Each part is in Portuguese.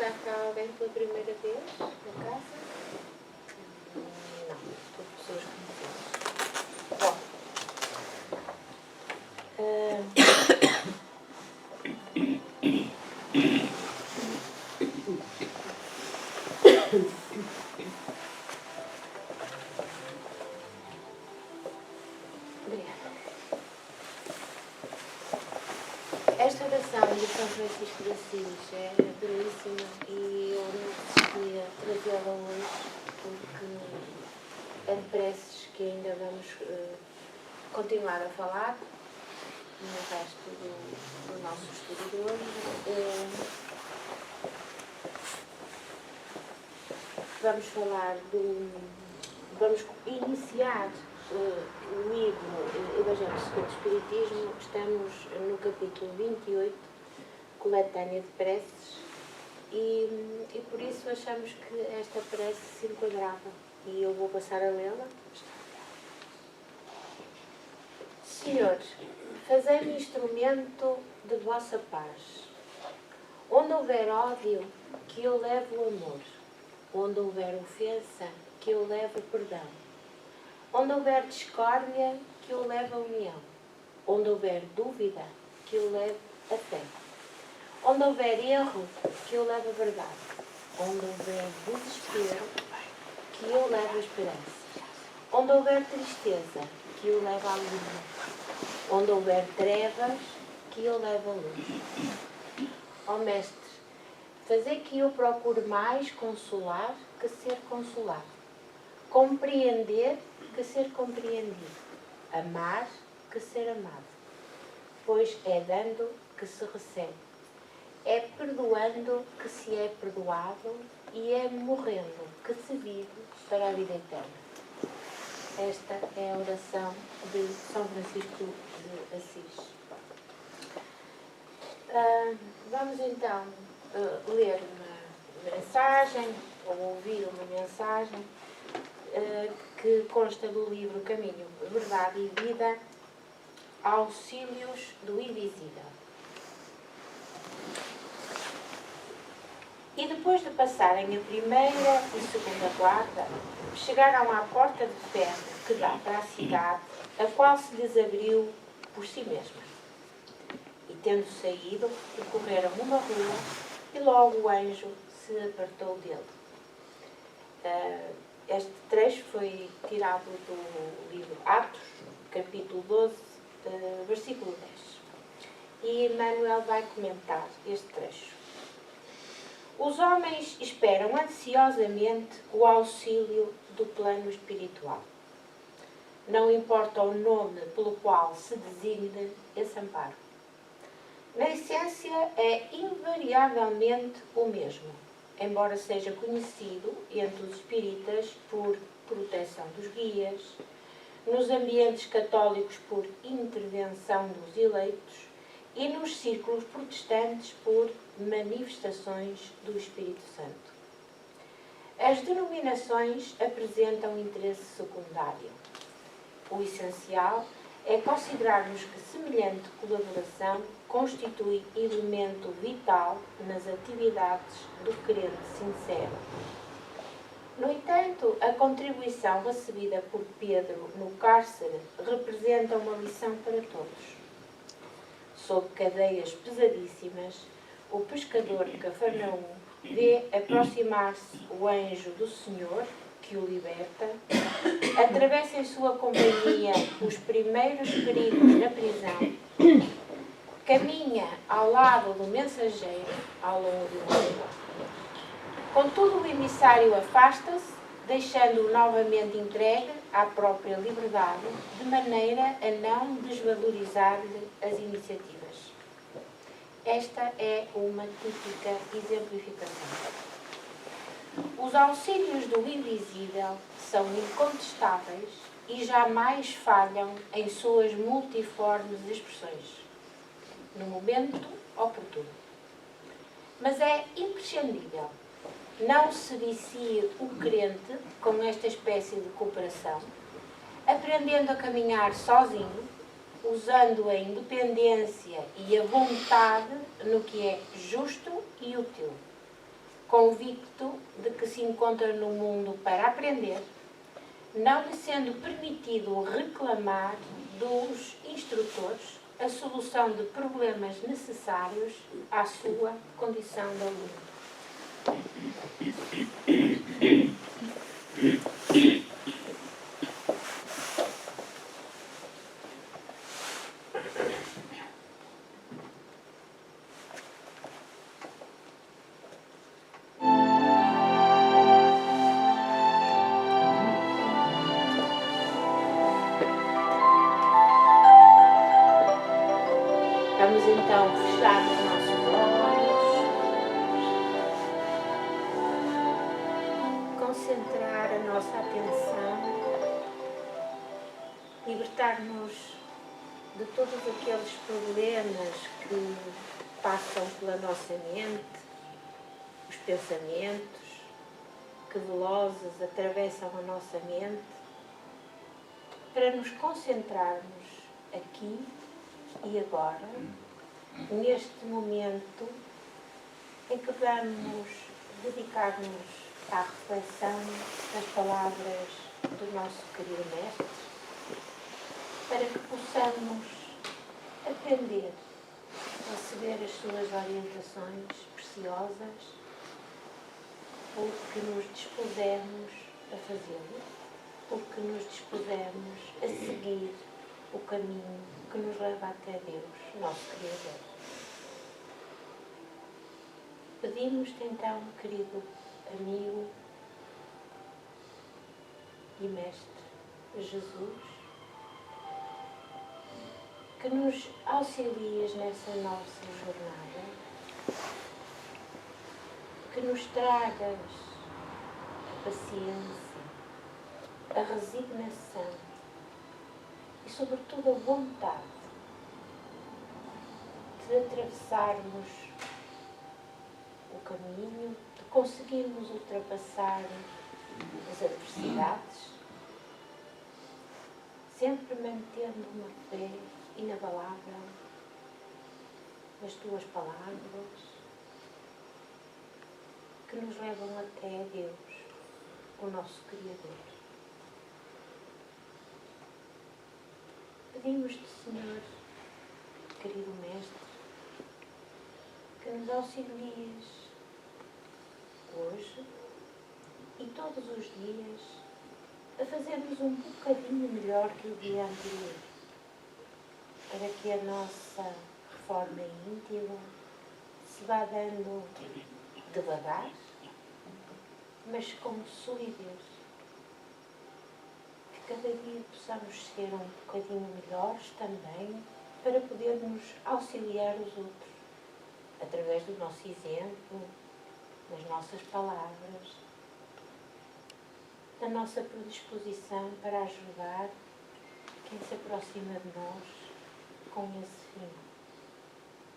Está cá alguém pela primeira vez na casa? Não, estou pessoas conhecidas. Bom. Esta oração de São Francisco de Assis é belíssima e eu não desistia trazê-la hoje porque é de preces que ainda vamos continuar a falar no resto do nosso estudo de hoje. Vamos iniciar o livro Evangelho segundo o Espiritismo. Estamos no capítulo 28, coletânea de preces, e por isso achamos que esta prece se enquadrava e eu vou passar a lê-la. Senhor, fazei-me instrumento de vossa paz. Onde houver ódio, que eu leve o amor. Onde houver ofensa, que eu leve o perdão. Onde houver discórdia, que eu leve a união. Onde houver dúvida, que eu leve a fé. Onde houver erro, que eu leve a verdade. Onde houver desespero, que eu leve a esperança. Onde houver tristeza, que eu leve a alegria. Onde houver trevas, que eu leve a luz. Ó Mestre, fazer que eu procure mais consolar que ser consolado. Compreender que ser compreendido. Amar que ser amado. Pois é dando que se recebe. É perdoando que se é perdoado e é morrendo que se vive para a vida eterna. Esta é a oração de São Francisco de Assis. Vamos então ler uma mensagem, ou ouvir uma mensagem que consta do livro Caminho, Verdade e Vida, Auxílios do Invisível. E depois de passarem a primeira e segunda guarda, chegaram à porta de ferro que dá para a cidade, a qual se lhes abriu por si mesma. E tendo saído, percorreram uma rua e logo o anjo se apartou dele. Este trecho foi tirado do livro Atos, capítulo 12, versículo 10. E Emmanuel vai comentar este trecho. Os homens esperam ansiosamente o auxílio do plano espiritual. Não importa o nome pelo qual se designe esse amparo. Na essência, é invariavelmente o mesmo, embora seja conhecido entre os espíritas por proteção dos guias, nos ambientes católicos por intervenção dos eleitos e nos círculos protestantes por manifestações do Espírito Santo. As denominações apresentam interesse secundário. O essencial é considerarmos que semelhante colaboração constitui elemento vital nas atividades do crente sincero. No entanto, a contribuição recebida por Pedro no cárcere representa uma lição para todos. Sob cadeias pesadíssimas, o pescador de Cafarnaum vê aproximar-se o anjo do Senhor, que o liberta, atravessa em sua companhia os primeiros perigos na prisão, caminha ao lado do mensageiro ao longo do mundo. Contudo, o emissário afasta-se, deixando-o novamente entregue à própria liberdade, de maneira a não desvalorizar-lhe as iniciativas. Esta é uma típica exemplificação. Os auxílios do invisível são incontestáveis e jamais falham em suas multiformes expressões, no momento oportuno. Mas é imprescindível. Não se vicie o crente com esta espécie de cooperação, aprendendo a caminhar sozinho, usando a independência e a vontade no que é justo e útil. convicto de que se encontra no mundo para aprender, não lhe sendo permitido reclamar dos instrutores a solução de problemas necessários à sua condição de aluno. Vamos então fechar os nossos olhos, concentrar a nossa atenção, libertar-nos de todos aqueles problemas que passam pela nossa mente, os pensamentos que velozes atravessam a nossa mente, para nos concentrarmos aqui e agora, neste momento em que vamos dedicar-nos à reflexão das palavras do nosso querido Mestre, para que possamos aprender a receber as suas orientações preciosas, porque nos dispusermos a fazê-lo, porque nos dispusermos a seguir o caminho que nos leva até Deus, nosso Criador. Pedimos-te então, querido amigo e Mestre Jesus, que nos auxilies nessa nossa jornada, que nos tragas a paciência, a resignação e, sobretudo, a vontade de atravessarmos o caminho, de conseguirmos ultrapassar as adversidades, sempre mantendo uma fé inabalável nas tuas palavras, que nos levam até Deus, o nosso Criador. Pedimos-te, Senhor, querido Mestre, que nos auxilies hoje e todos os dias a fazermos um bocadinho melhor que o dia anterior, para que a nossa reforma íntima se vá dando devagar, mas com solidez. Que cada dia possamos ser um bocadinho melhores também, para podermos auxiliar os outros, através do nosso exemplo, das nossas palavras, da nossa predisposição para ajudar quem se aproxima de nós com esse fim,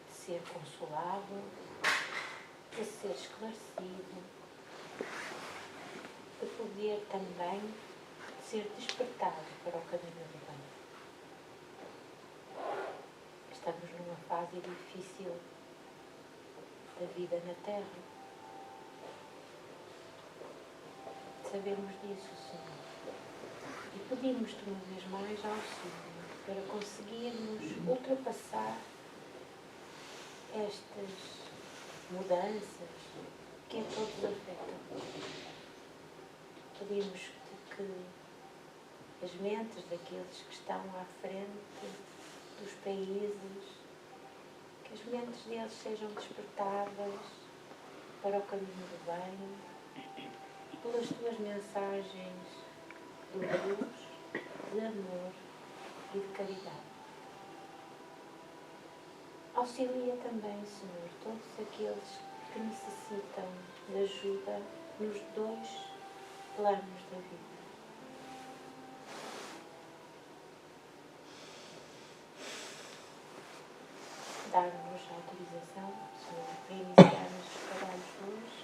de ser consolado, de ser esclarecido, de poder também ser despertado para o caminho do bem. Estamos numa fase difícil da vida na Terra. Sabemos disso, Senhor. E pedimos-te uma vez mais auxílio para conseguirmos ultrapassar estas mudanças que a todos afetam. Pedimos-te que as mentes daqueles que estão à frente dos países, que as mentes deles sejam despertadas para o caminho do bem, pelas tuas mensagens de luz, de amor e de caridade. Auxilia também, Senhor, todos aqueles que necessitam de ajuda nos dois planos da vida. Dar-nos a autorização, Senhor, para iniciarmos os trabalhos hoje,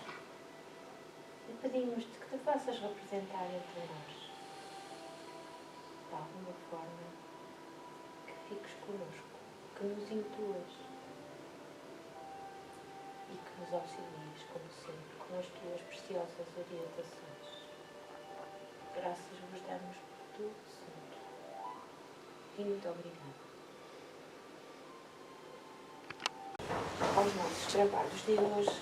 e pedimos-te que te faças representar entre nós, de alguma forma, que fiques connosco, que nos intuas e que nos auxilies, como sempre, com as orientações. Graças vos damos por tudo, Senhor. E muito obrigada. Aos nossos trabalhos de hoje,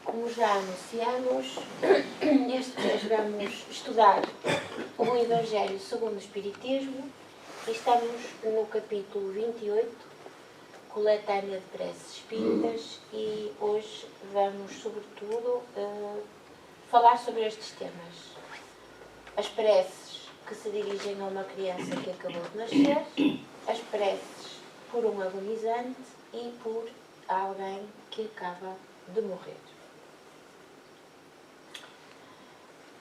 como já anunciamos, este mês vamos estudar o Evangelho segundo o Espiritismo e estamos no capítulo 28, Coletânea de Preces Espíritas, e hoje vamos, sobretudo, falar sobre estes temas. As preces que se dirigem a uma criança que acabou de nascer, as preces por um agonizante e por alguém que acaba de morrer.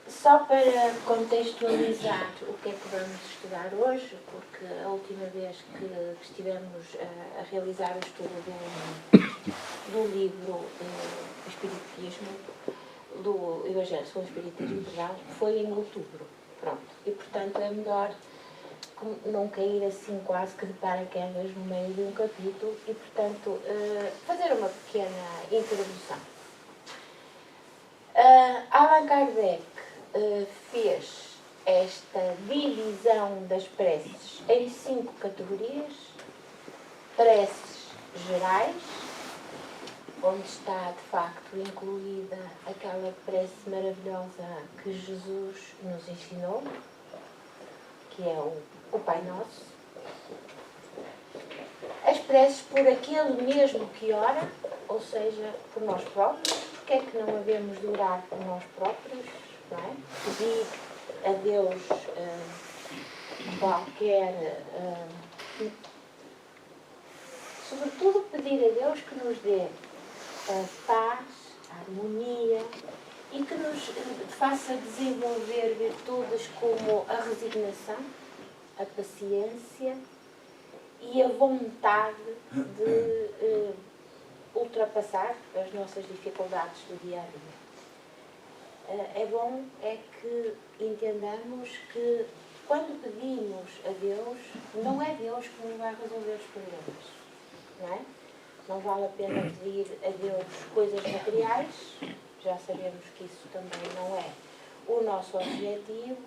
Só para contextualizar o que é que vamos estudar hoje, porque a última vez que estivemos a realizar o estudo do livro Espiritismo, do Evangelho segundo o Espiritismo, foi em outubro. Pronto. E, portanto, é melhor não cair assim quase que de paraquedas no meio de um capítulo e, portanto, fazer uma pequena introdução. Allan Kardec fez esta divisão das preces em 5 categorias: preces gerais, onde está de facto incluída aquela prece maravilhosa que Jesus nos ensinou, que é o Pai Nosso. As preces por aquele mesmo que ora, ou seja, por nós próprios. Porque é que não havemos de orar por nós próprios? Não é? Pedir a Deus qualquer... sobretudo pedir a Deus que nos dê a paz, a harmonia e que nos faça desenvolver virtudes como a resignação, a paciência e a vontade de ultrapassar as nossas dificuldades do dia a dia. É bom que entendamos que quando pedimos a Deus, não é Deus que nos vai resolver os problemas, não é? Não vale a pena pedir a Deus coisas materiais, já sabemos que isso também não é o nosso objetivo.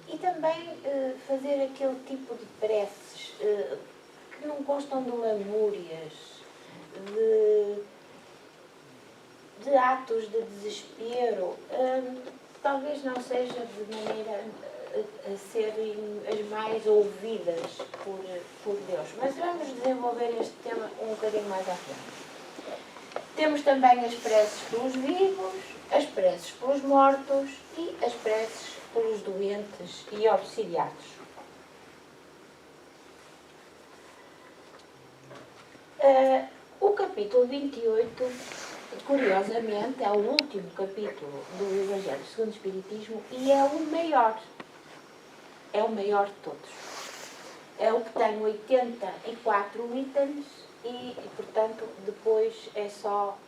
E também fazer aquele tipo de preces que não constam de lamúrias, de atos de desespero, talvez não seja de maneira a serem as mais ouvidas por Deus. Mas vamos desenvolver este tema um bocadinho mais à frente. Temos também as preces pelos vivos, as preces pelos mortos e as preces pelos doentes e auxiliados. O capítulo 28, curiosamente, é o último capítulo do Evangelho segundo o Espiritismo e é o maior. É o maior de todos. É o que tem 84 itens e, portanto, depois é só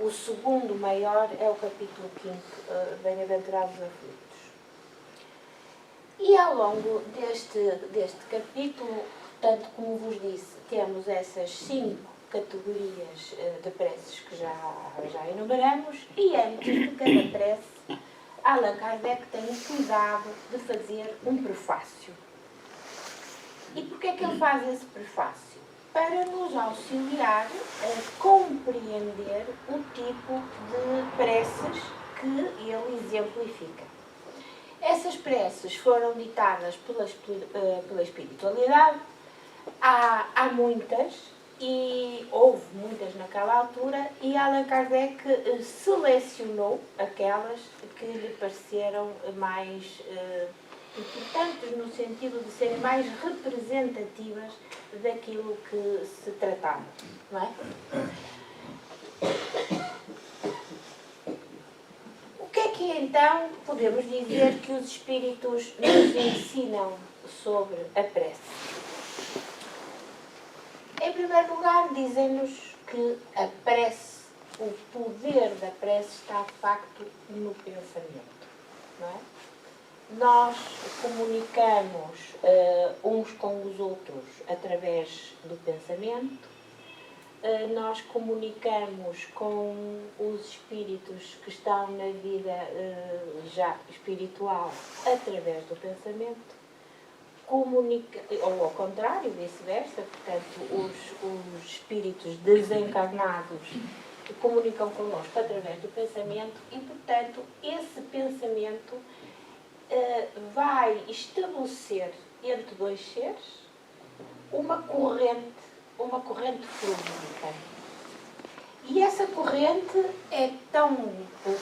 o segundo maior, é o capítulo 5, Bem-aventurados aflitos. E ao longo deste capítulo, portanto, como vos disse, temos essas 5 categorias de preces que já enumeramos, e antes de cada prece, Allan Kardec tem o cuidado de fazer um prefácio. E porquê é que ele faz esse prefácio? Para nos auxiliar a compreender o tipo de preces que ele exemplifica. Essas preces foram ditadas pela espiritualidade. Há muitas, e houve muitas naquela altura, e Allan Kardec selecionou aquelas que lhe pareceram mais importantes, no sentido de serem mais representativas daquilo que se tratava, não é? O que é que então podemos dizer que os espíritos nos ensinam sobre a prece? Em primeiro lugar, dizem-nos que a prece, o poder da prece está de facto no pensamento, não é? Nós comunicamos uns com os outros através do pensamento, nós comunicamos com os espíritos que estão na vida já espiritual através do pensamento, ou ao contrário, vice-versa, portanto, os espíritos desencarnados comunicam connosco através do pensamento e, portanto, esse pensamento vai estabelecer entre dois seres uma corrente fluídica. E essa corrente é tão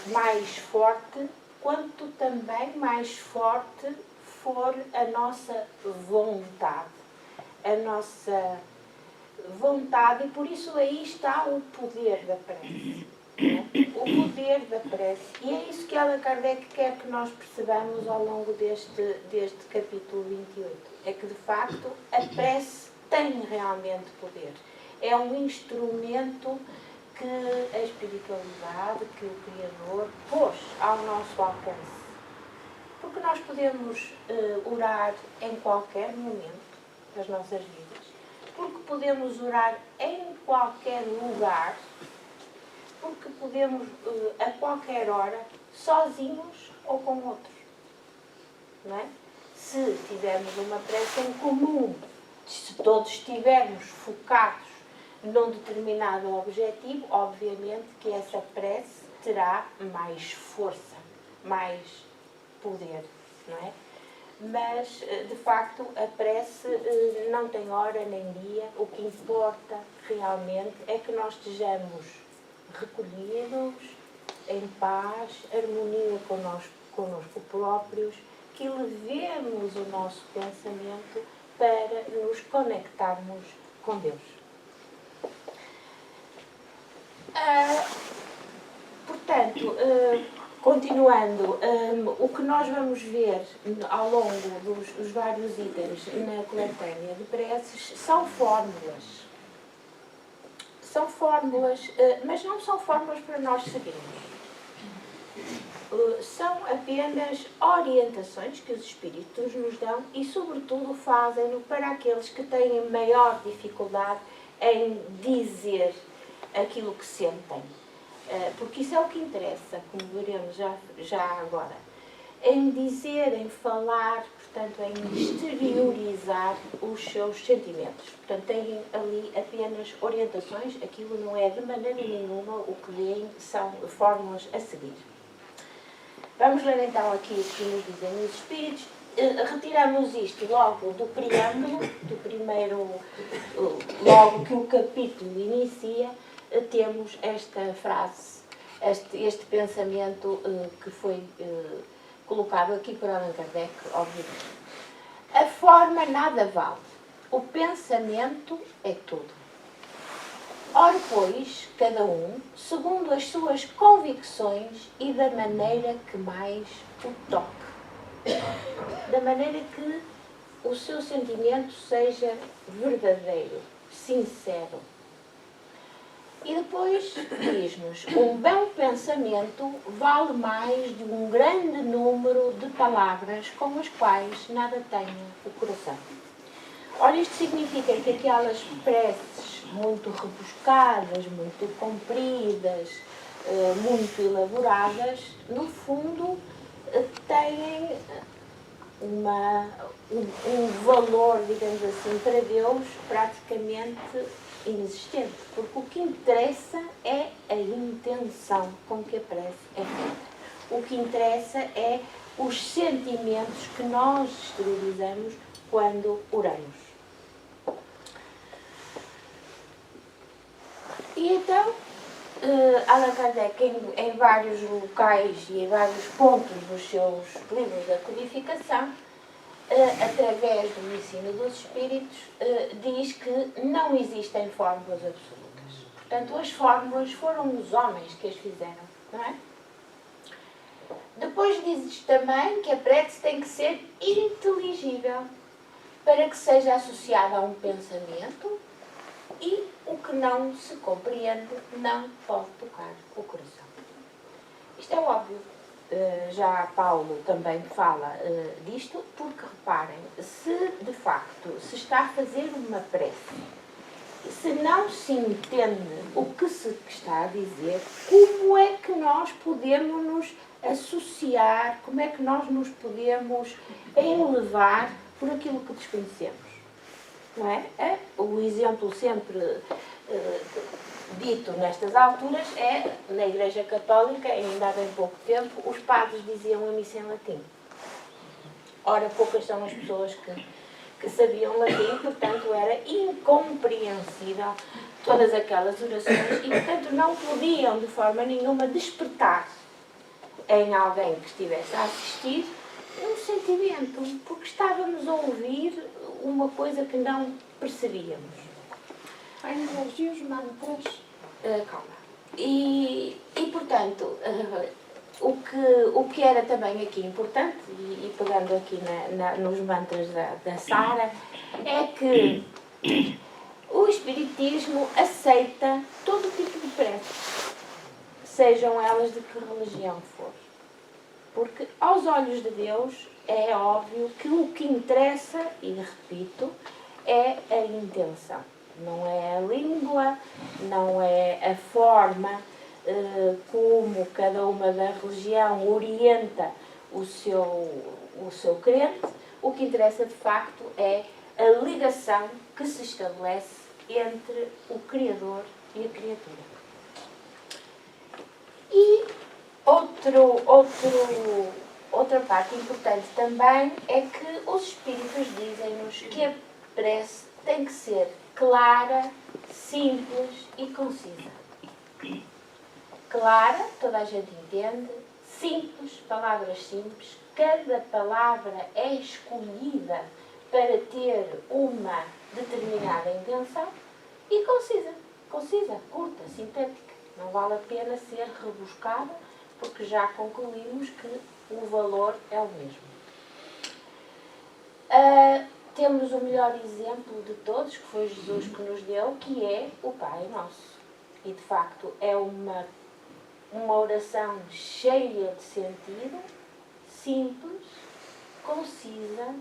mais forte quanto também mais forte for a nossa vontade. A nossa vontade, e por isso aí está o poder da prece. O poder da prece. E é isso que Allan Kardec quer que nós percebamos ao longo deste capítulo 28. É que, de facto, a prece tem realmente poder. É um instrumento que a espiritualidade, que o Criador pôs ao nosso alcance. Porque nós podemos orar em qualquer momento das nossas vidas. Porque podemos orar em qualquer lugar. Porque podemos, a qualquer hora, sozinhos ou com outros. Não é? Se tivermos uma prece em comum, se todos estivermos focados num determinado objetivo, obviamente que essa prece terá mais força, mais poder, não é? Mas, de facto, a prece não tem hora nem dia. O que importa realmente é que nós estejamos recolhidos, em paz, harmonia connosco próprios, que levemos o nosso pensamento para nos conectarmos com Deus. Portanto, continuando, o que nós vamos ver ao longo dos vários itens na coletânea de preces são fórmulas. São fórmulas, mas não são fórmulas para nós seguirmos. São apenas orientações que os espíritos nos dão e, sobretudo, fazem-no para aqueles que têm maior dificuldade em dizer aquilo que sentem. Porque isso é o que interessa, como veremos já agora. Em dizer, em falar, portanto, em exteriorizar os seus sentimentos. Portanto, têm ali apenas orientações, aquilo não é de maneira nenhuma o que deem, são fórmulas a seguir. Vamos ler então aqui o que nos dizem os espíritos. Retiramos isto logo do preâmbulo, do primeiro, logo que o capítulo inicia, temos esta frase, este pensamento que foi colocado aqui por Allan Kardec, obviamente. A forma nada vale, o pensamento é tudo. Ora, pois, cada um, segundo as suas convicções e da maneira que mais o toque. Da maneira que o seu sentimento seja verdadeiro, sincero. E depois diz-nos, um bom pensamento vale mais de um grande número de palavras com as quais nada tenha o coração. Ora, isto significa que aquelas preces muito rebuscadas, muito compridas, muito elaboradas, no fundo, têm um valor, digamos assim, para Deus praticamente inexistente, porque o que interessa é a intenção com que a prece é feita. O que interessa é os sentimentos que nós exteriorizamos quando oramos. E então, Allan Kardec, em vários locais e em vários pontos dos seus livros da codificação, através do ensino dos espíritos, diz que não existem fórmulas absolutas. Portanto, as fórmulas foram os homens que as fizeram, não é? Depois diz também que a prece tem que ser inteligível para que seja associada a um pensamento e o que não se compreende não pode tocar o coração. Isto é óbvio. Já Paulo também fala disto, porque reparem, se de facto se está a fazer uma prece se não se entende o que se está a dizer, como é que nós podemos nos associar, como é que nós nos podemos enlevar por aquilo que desconhecemos? Não é? O exemplo sempre dito nestas alturas é, na Igreja Católica, ainda há bem pouco tempo, os padres diziam a missa em latim. Ora, poucas são as pessoas que sabiam latim, portanto era incompreensível todas aquelas orações e, portanto, não podiam de forma nenhuma despertar em alguém que estivesse a assistir um sentimento, porque estávamos a ouvir uma coisa que não percebíamos. Há energias, mantras. Calma. E portanto, o que era também aqui importante, e pegando aqui nos mantras da Sara, é que o Espiritismo aceita todo tipo de preces, sejam elas de que religião for. Porque aos olhos de Deus é óbvio que o que interessa, e repito, é a intenção. Não é a língua, não é a forma como cada uma da religião orienta o seu crente. O que interessa de facto é a ligação que se estabelece entre o Criador e a criatura. E outra parte importante também é que os Espíritos dizem-nos que a prece tem que ser clara, simples e concisa. Clara, toda a gente entende. Simples, palavras simples. Cada palavra é escolhida para ter uma determinada intenção. E concisa. Concisa, curta, sintética. Não vale a pena ser rebuscada, porque já concluímos que o valor é o mesmo. Temos o melhor exemplo de todos, que foi Jesus que nos deu, que é o Pai Nosso. E, de facto, é uma oração cheia de sentido, simples, concisa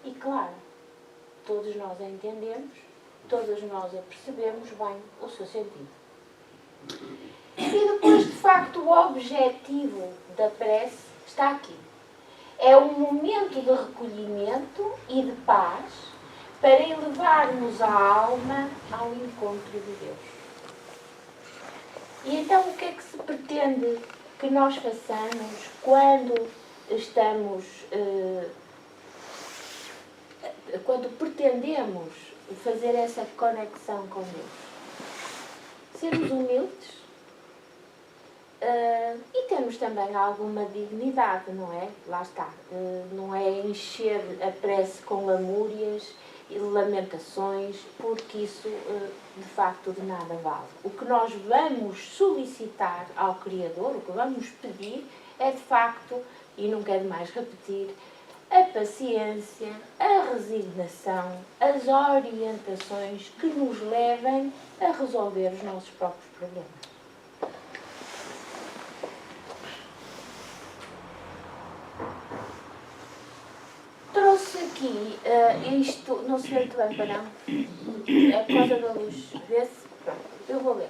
e clara. Todos nós a entendemos, todos nós a percebemos bem o seu sentido. E depois, de facto, o objetivo da prece está aqui. É um momento de recolhimento e de paz para elevarmos a alma ao encontro de Deus. E então o que é que se pretende que nós façamos quando estamos, quando pretendemos fazer essa conexão com Deus? Sermos humildes e temos também alguma dignidade, não é? Lá está. Não é encher a prece com lamúrias e lamentações, porque isso de facto de nada vale. O que nós vamos solicitar ao Criador, o que vamos pedir, é de facto, e não quero mais repetir, a paciência, a resignação, as orientações que nos levem a resolver os nossos próprios problemas. Trouxe aqui isto, não se vê muito bem para não, é por causa da luz, vê-se, pronto, eu vou ler.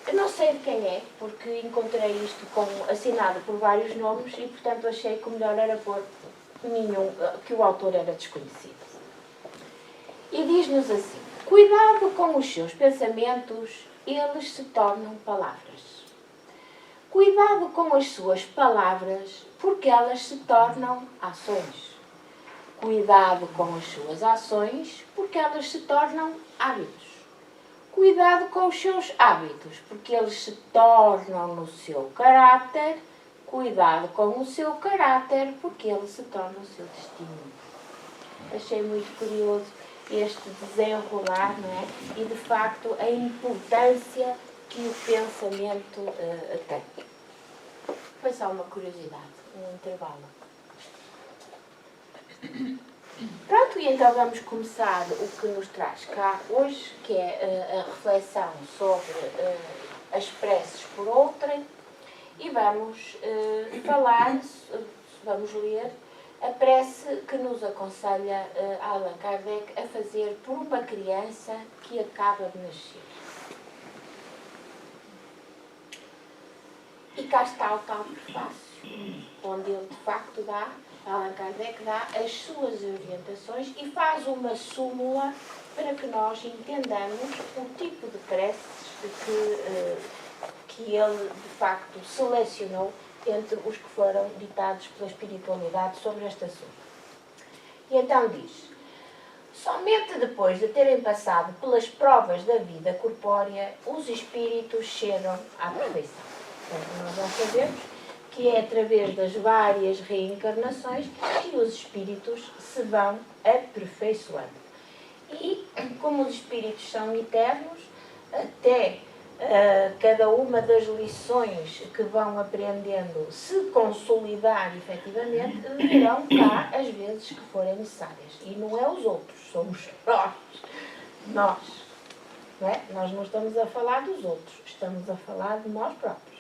Eu não sei de quem é, porque encontrei isto assinado por vários nomes e, portanto, achei que o melhor era pôr que o autor era desconhecido. E diz-nos assim: cuidado com os seus pensamentos, eles se tornam palavras. Cuidado com as suas palavras, porque elas se tornam ações. Cuidado com as suas ações, porque elas se tornam hábitos. Cuidado com os seus hábitos, porque eles se tornam no seu caráter. Cuidado com o seu caráter, porque ele se torna o seu destino. Achei muito curioso este desenrolar, não é? E, de facto, a importância que o pensamento tem. Foi só uma curiosidade, um intervalo. Pronto, e então vamos começar o que nos traz cá hoje, que é a reflexão sobre as preces por outrem, e vamos falar, vamos ler a prece que nos aconselha Allan Kardec a fazer por uma criança que acaba de nascer. E cá está o tal prefácio, onde ele de facto dá, Allan Kardec dá as suas orientações e faz uma súmula para que nós entendamos o tipo de preces que ele de facto selecionou entre os que foram ditados pela espiritualidade sobre este assunto. E então diz: somente depois de terem passado pelas provas da vida corpórea, os espíritos chegam à perfeição. Portanto, nós já sabemos que é através das várias reencarnações que os espíritos se vão aperfeiçoando. E, como os espíritos são eternos, até cada uma das lições que vão aprendendo se consolidar efetivamente, virão cá as vezes que forem necessárias. E não é os outros, somos nós. Nós. Não é? Nós não estamos a falar dos outros, estamos a falar de nós próprios.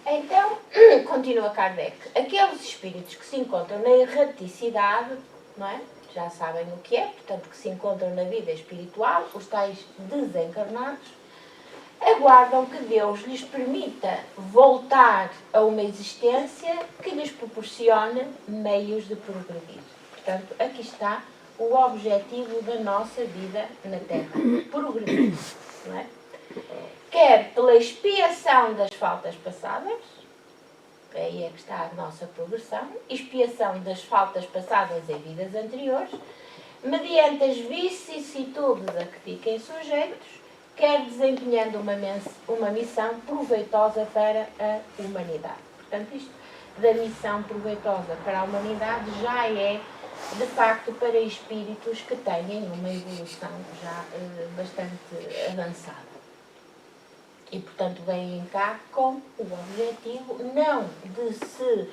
Então, continua Kardec, aqueles espíritos que se encontram na erraticidade, não é? Já sabem o que é, portanto, que se encontram na vida espiritual, os tais desencarnados, aguardam que Deus lhes permita voltar a uma existência que lhes proporcione meios de progredir. Portanto, aqui está o objetivo da nossa vida na Terra, progredir, não é? Quer pela expiação das faltas passadas, aí é que está a nossa progressão, expiação das faltas passadas em vidas anteriores, mediante as vicissitudes a que fiquem sujeitos, quer desempenhando uma missão proveitosa para a humanidade. Portanto, isto da missão proveitosa para a humanidade já é, de facto, para espíritos que têm uma evolução já bastante avançada. E, portanto, vêm cá com o objetivo não de se,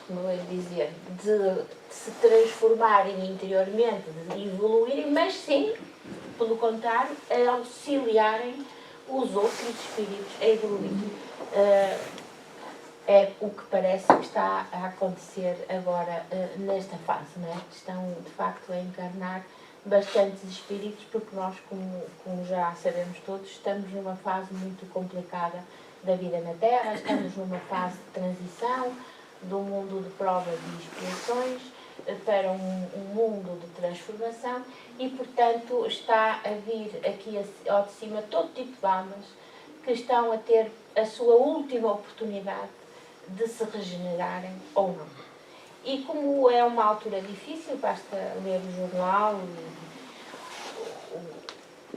como eu ia dizer, de se transformarem interiormente, de evoluírem, mas sim, pelo contrário, a auxiliarem os outros espíritos a evoluir. É o que parece que está a acontecer agora nesta fase, não é? Estão, de facto, a encarnar bastantes espíritos, porque nós, como já sabemos todos, estamos numa fase muito complicada da vida na Terra, estamos numa fase de transição do mundo de provas e expiações para um mundo de transformação e, portanto, está a vir aqui ao de cima todo tipo de almas que estão a ter a sua última oportunidade de se regenerarem ou não. E como é uma altura difícil, basta ler o jornal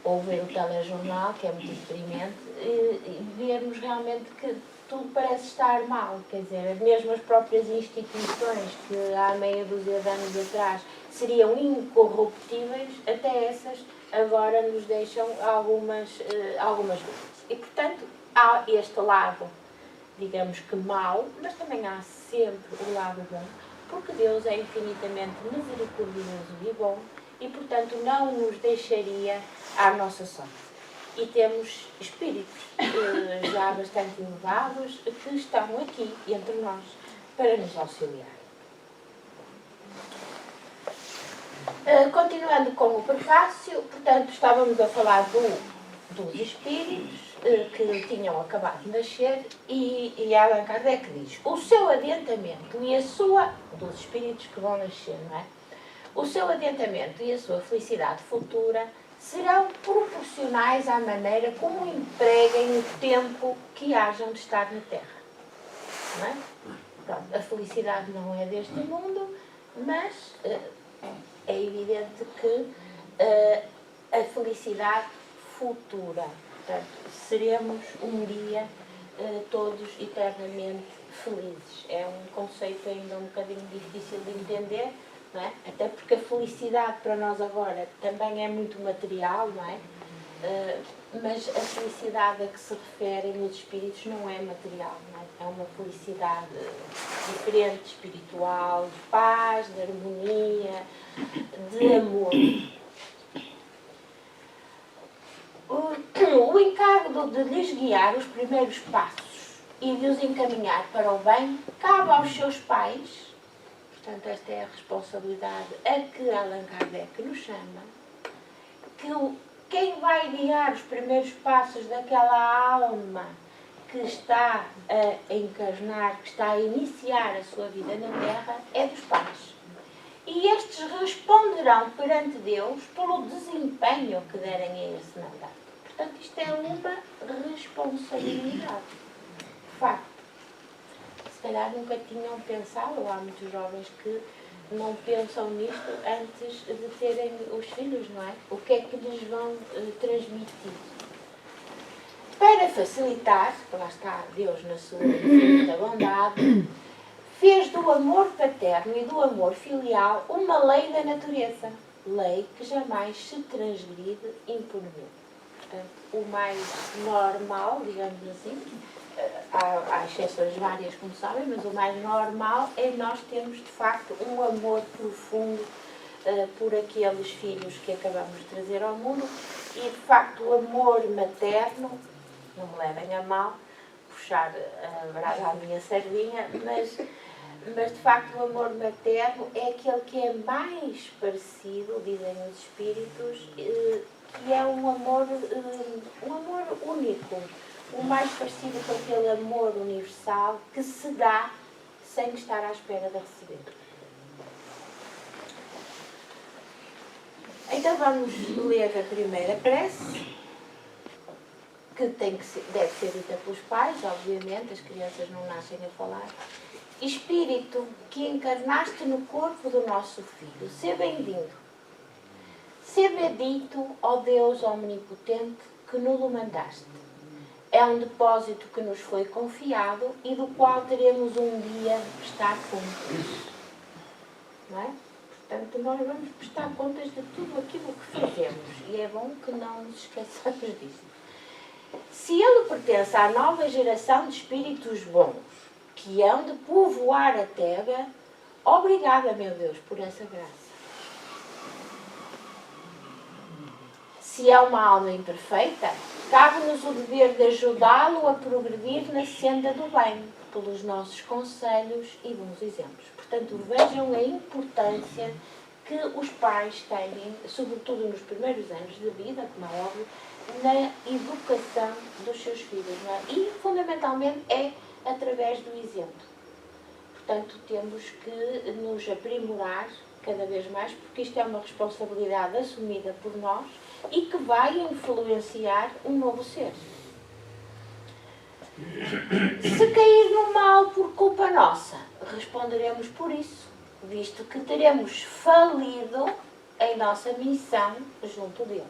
ou ver o telejornal, que é muito deprimente, e vermos realmente que tudo parece estar mal. Quer dizer, mesmo as próprias instituições que há meia dúzia de anos atrás seriam incorruptíveis, até essas agora nos deixam algumas dúvidas. E, portanto, há este lado, digamos que mau, mas também há sempre o lado bom, porque Deus é infinitamente misericordioso e bom e, portanto, não nos deixaria à nossa sorte. E temos espíritos já bastante elevados que estão aqui entre nós para nos auxiliar. Continuando com o prefácio, portanto, estávamos a falar dos espíritos que tinham acabado de nascer e Allan Kardec diz: o seu adiantamento e a sua, dos espíritos que vão nascer, não é? O seu adiantamento e a sua felicidade futura serão proporcionais à maneira como empreguem o tempo que hajam de estar na Terra. Não é? Pronto, a felicidade não é deste mundo, mas é evidente que a felicidade futura, portanto, seremos um dia todos eternamente felizes. É um conceito ainda um bocadinho difícil de entender, não é? Até porque a felicidade para nós agora também é muito material, não é? Mas a felicidade a que se referem os espíritos não é material, não é? É uma felicidade diferente, espiritual, de paz, de harmonia, de amor. O encargo de lhes guiar os primeiros passos e de os encaminhar para o bem, cabe aos seus pais, portanto esta é a responsabilidade a que Allan Kardec nos chama, que quem vai guiar os primeiros passos daquela alma que está a encarnar, que está a iniciar a sua vida na Terra, é dos pais. E estes responderão perante Deus pelo desempenho que derem a esse mandato. Portanto, isto é uma responsabilidade. De facto, se calhar nunca tinham pensado, ou há muitos jovens que não pensam nisto antes de terem os filhos, não é? O que é que lhes vão transmitir? Para facilitar, lá está Deus na sua infinita bondade, fez do amor paterno e do amor filial uma lei da natureza, lei que jamais se transgride impunemente. Portanto, o mais normal, digamos assim, há exceções várias, como sabem, mas o mais normal é nós termos, de facto, um amor profundo por aqueles filhos que acabamos de trazer ao mundo e, de facto, o amor materno, não me levem a mal, puxar a brasa à minha sardinha, mas de facto o amor materno é aquele que é mais parecido, dizem os espíritos, que é um amor único, o mais parecido com aquele amor universal que se dá sem estar à espera de receber. Então vamos ler a primeira prece, que deve ser dita pelos pais, obviamente, as crianças não nascem a falar. Espírito que encarnaste no corpo do nosso Filho, sê bem-vindo. Sê bendito, ó Deus omnipotente, que nos mandaste. É um depósito que nos foi confiado e do qual teremos um dia prestar contas. Não é? Portanto, nós vamos prestar contas de tudo aquilo que fazemos e é bom que não nos esqueçamos disso. Se ele pertence à nova geração de espíritos bons, que hão de povoar a terra, obrigada, meu Deus, por essa graça. Se é uma alma imperfeita, cabe-nos o dever de ajudá-lo a progredir na senda do bem, pelos nossos conselhos e bons exemplos. Portanto, vejam a importância que os pais têm, sobretudo nos primeiros anos de vida, como é óbvio, na educação dos seus filhos, não é? E, fundamentalmente, é através do exemplo. Portanto, temos que nos aprimorar cada vez mais, porque isto é uma responsabilidade assumida por nós e que vai influenciar um novo ser. Se cair no mal por culpa nossa, responderemos por isso, visto que teremos falido em nossa missão junto dele.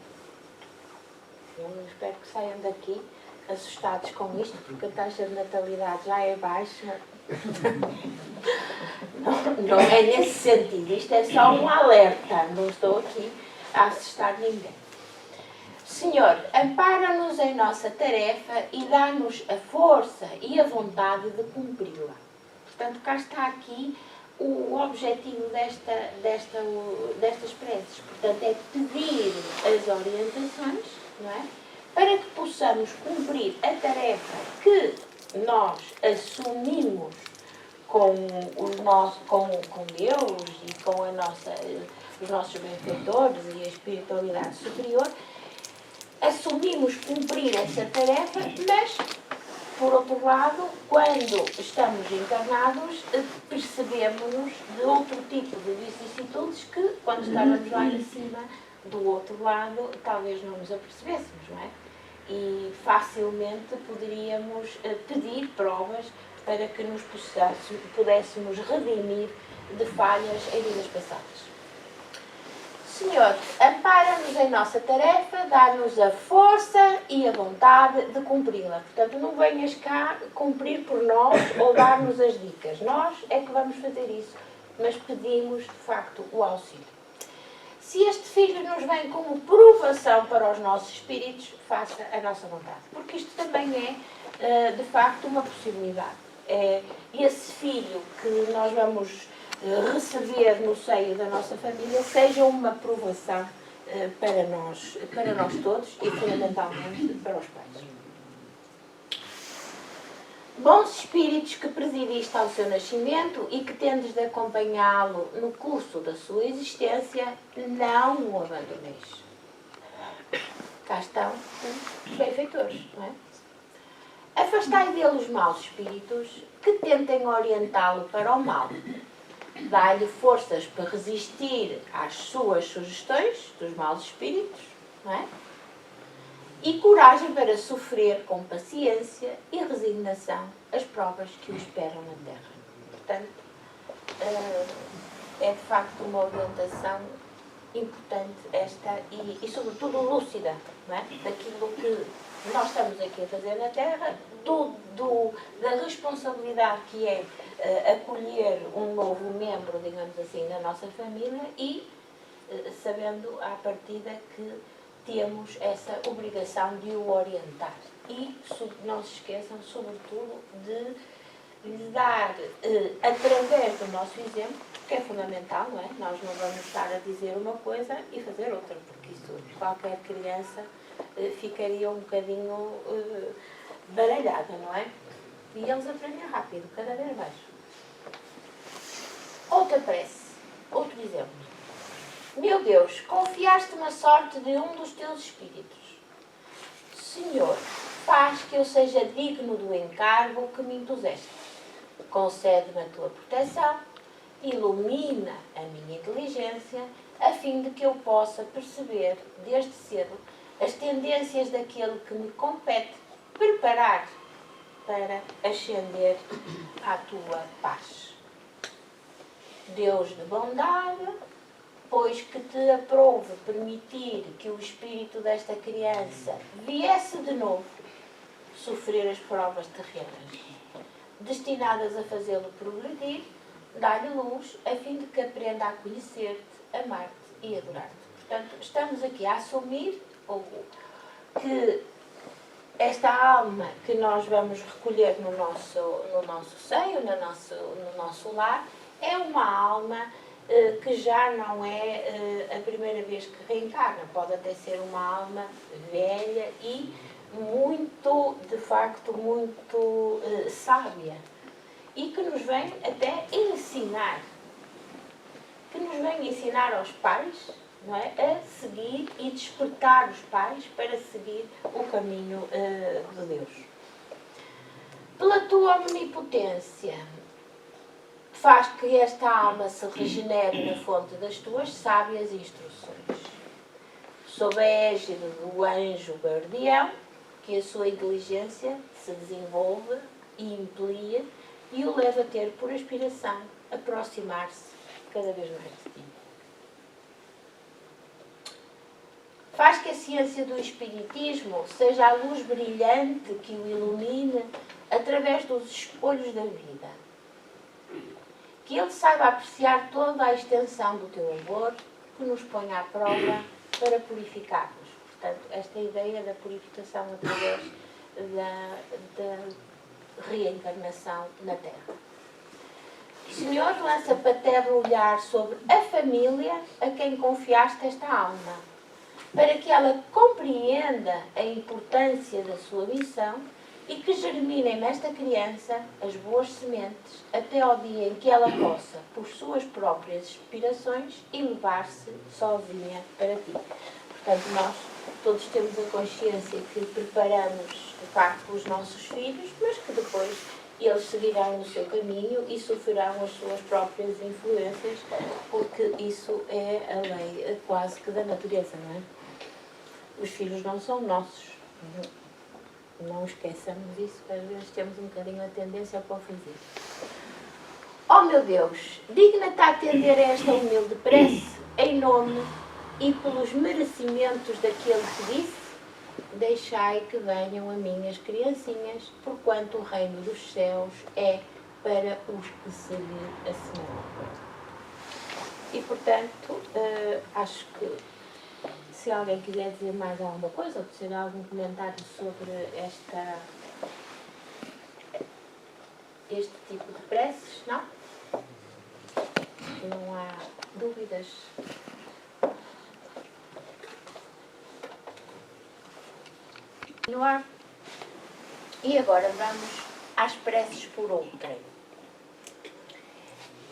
Eu espero que saiam daqui assustados com isto, porque a taxa de natalidade já é baixa. Não é nesse sentido, isto é só um alerta, não estou aqui a assustar ninguém. Senhor, ampara-nos em nossa tarefa e dá-nos a força e a vontade de cumpri-la. Portanto, cá está aqui o objetivo destas preces. Portanto, é pedir as orientações, não é? Para que possamos cumprir a tarefa que nós assumimos com Deus e com os nossos benfeitores e a espiritualidade superior. Assumimos cumprir essa tarefa, mas, por outro lado, quando estamos encarnados, percebemos-nos de outro tipo de vicissitudes que, quando estávamos lá em cima, do outro lado, talvez não nos apercebêssemos, não é? E facilmente poderíamos pedir provas para que nos pudéssemos redimir de falhas em vidas passadas. Senhor, ampara-nos em nossa tarefa, dá-nos a força e a vontade de cumpri-la. Portanto, não venhas cá cumprir por nós ou dar-nos as dicas. Nós é que vamos fazer isso, mas pedimos, de facto, o auxílio. Se este filho nos vem como provação para os nossos espíritos, faça a nossa vontade. Porque isto também é, de facto, uma possibilidade. É esse filho que nós vamos receber no seio da nossa família seja uma provação para nós todos e fundamentalmente para os pais. Bons espíritos que presidiste ao seu nascimento e que tendes de acompanhá-lo no curso da sua existência, não o abandoneis. Cá estão os benfeitores, não é? Afastai dele os maus espíritos que tentem orientá-lo para o mal. Dai-lhe forças para resistir às suas sugestões dos maus espíritos, não é? E coragem para sofrer com paciência e resignação as provas que o esperam na Terra. Portanto, é de facto uma orientação importante esta e sobretudo lúcida, não é? Daquilo que nós estamos aqui a fazer na Terra, da responsabilidade que é acolher um novo membro, digamos assim, da nossa família e sabendo à partida que temos essa obrigação de o orientar. E não se esqueçam, sobretudo, de lhe dar, através do nosso exemplo, que é fundamental, não é? Nós não vamos estar a dizer uma coisa e fazer outra, porque isso, qualquer criança ficaria um bocadinho baralhada, não é? E eles aprendem rápido, cada vez mais. Outra prece, outro exemplo. Meu Deus, confiaste-me a sorte de um dos teus espíritos. Senhor, faz que eu seja digno do encargo que me impuseste. Concede-me a tua proteção, ilumina a minha inteligência, a fim de que eu possa perceber, desde cedo, as tendências daquele que me compete preparar para ascender à tua paz. Deus de bondade, pois que te aprouve permitir que o espírito desta criança viesse de novo sofrer as provas terrenas, destinadas a fazê-lo progredir, dá-lhe luz, a fim de que aprenda a conhecer-te, amar-te e adorar-te. Portanto, estamos aqui a assumir que esta alma que nós vamos recolher no nosso seio, no nosso lar, é uma alma que já não é a primeira vez que reencarna. Pode até ser uma alma velha e muito, de facto, muito sábia. E que nos vem até ensinar. Que nos vem ensinar aos pais, não é? A seguir e despertar os pais para seguir o caminho de Deus. Pela tua omnipotência, faz que esta alma se regenere na fonte das tuas sábias instruções. Sob a égide do anjo guardião, que a sua inteligência se desenvolve e amplia e o leva a ter por aspiração aproximar-se cada vez mais de ti. Faz que a ciência do Espiritismo seja a luz brilhante que o ilumine através dos escolhos da vida. Que ele saiba apreciar toda a extensão do teu amor, que nos ponha à prova para purificar-nos. Portanto, esta ideia da purificação através da reencarnação na Terra. Senhor, lança paterno olhar sobre a família a quem confiaste esta alma, para que ela compreenda a importância da sua missão e que germinem nesta criança as boas sementes até ao dia em que ela possa, por suas próprias inspirações, elevar-se sozinha para ti. Portanto, nós todos temos a consciência que preparamos, de facto, os nossos filhos, mas que depois eles seguirão o seu caminho e sofrerão as suas próprias influências, porque isso é a lei quase que da natureza, não é? Os filhos não são nossos. Não esqueçamos isso, que às vezes temos um bocadinho a tendência para o fazer. Oh meu Deus, digna-te a atender a esta humilde prece, em nome e pelos merecimentos daquele que disse: deixai que venham a mim as criancinhas, porquanto o reino dos céus é para os que se lhe assemelham. E portanto, acho que se alguém quiser dizer mais alguma coisa ou dizer algum comentário sobre este tipo de preces, não? Não há dúvidas? Continuar. E agora vamos às preces por outrem.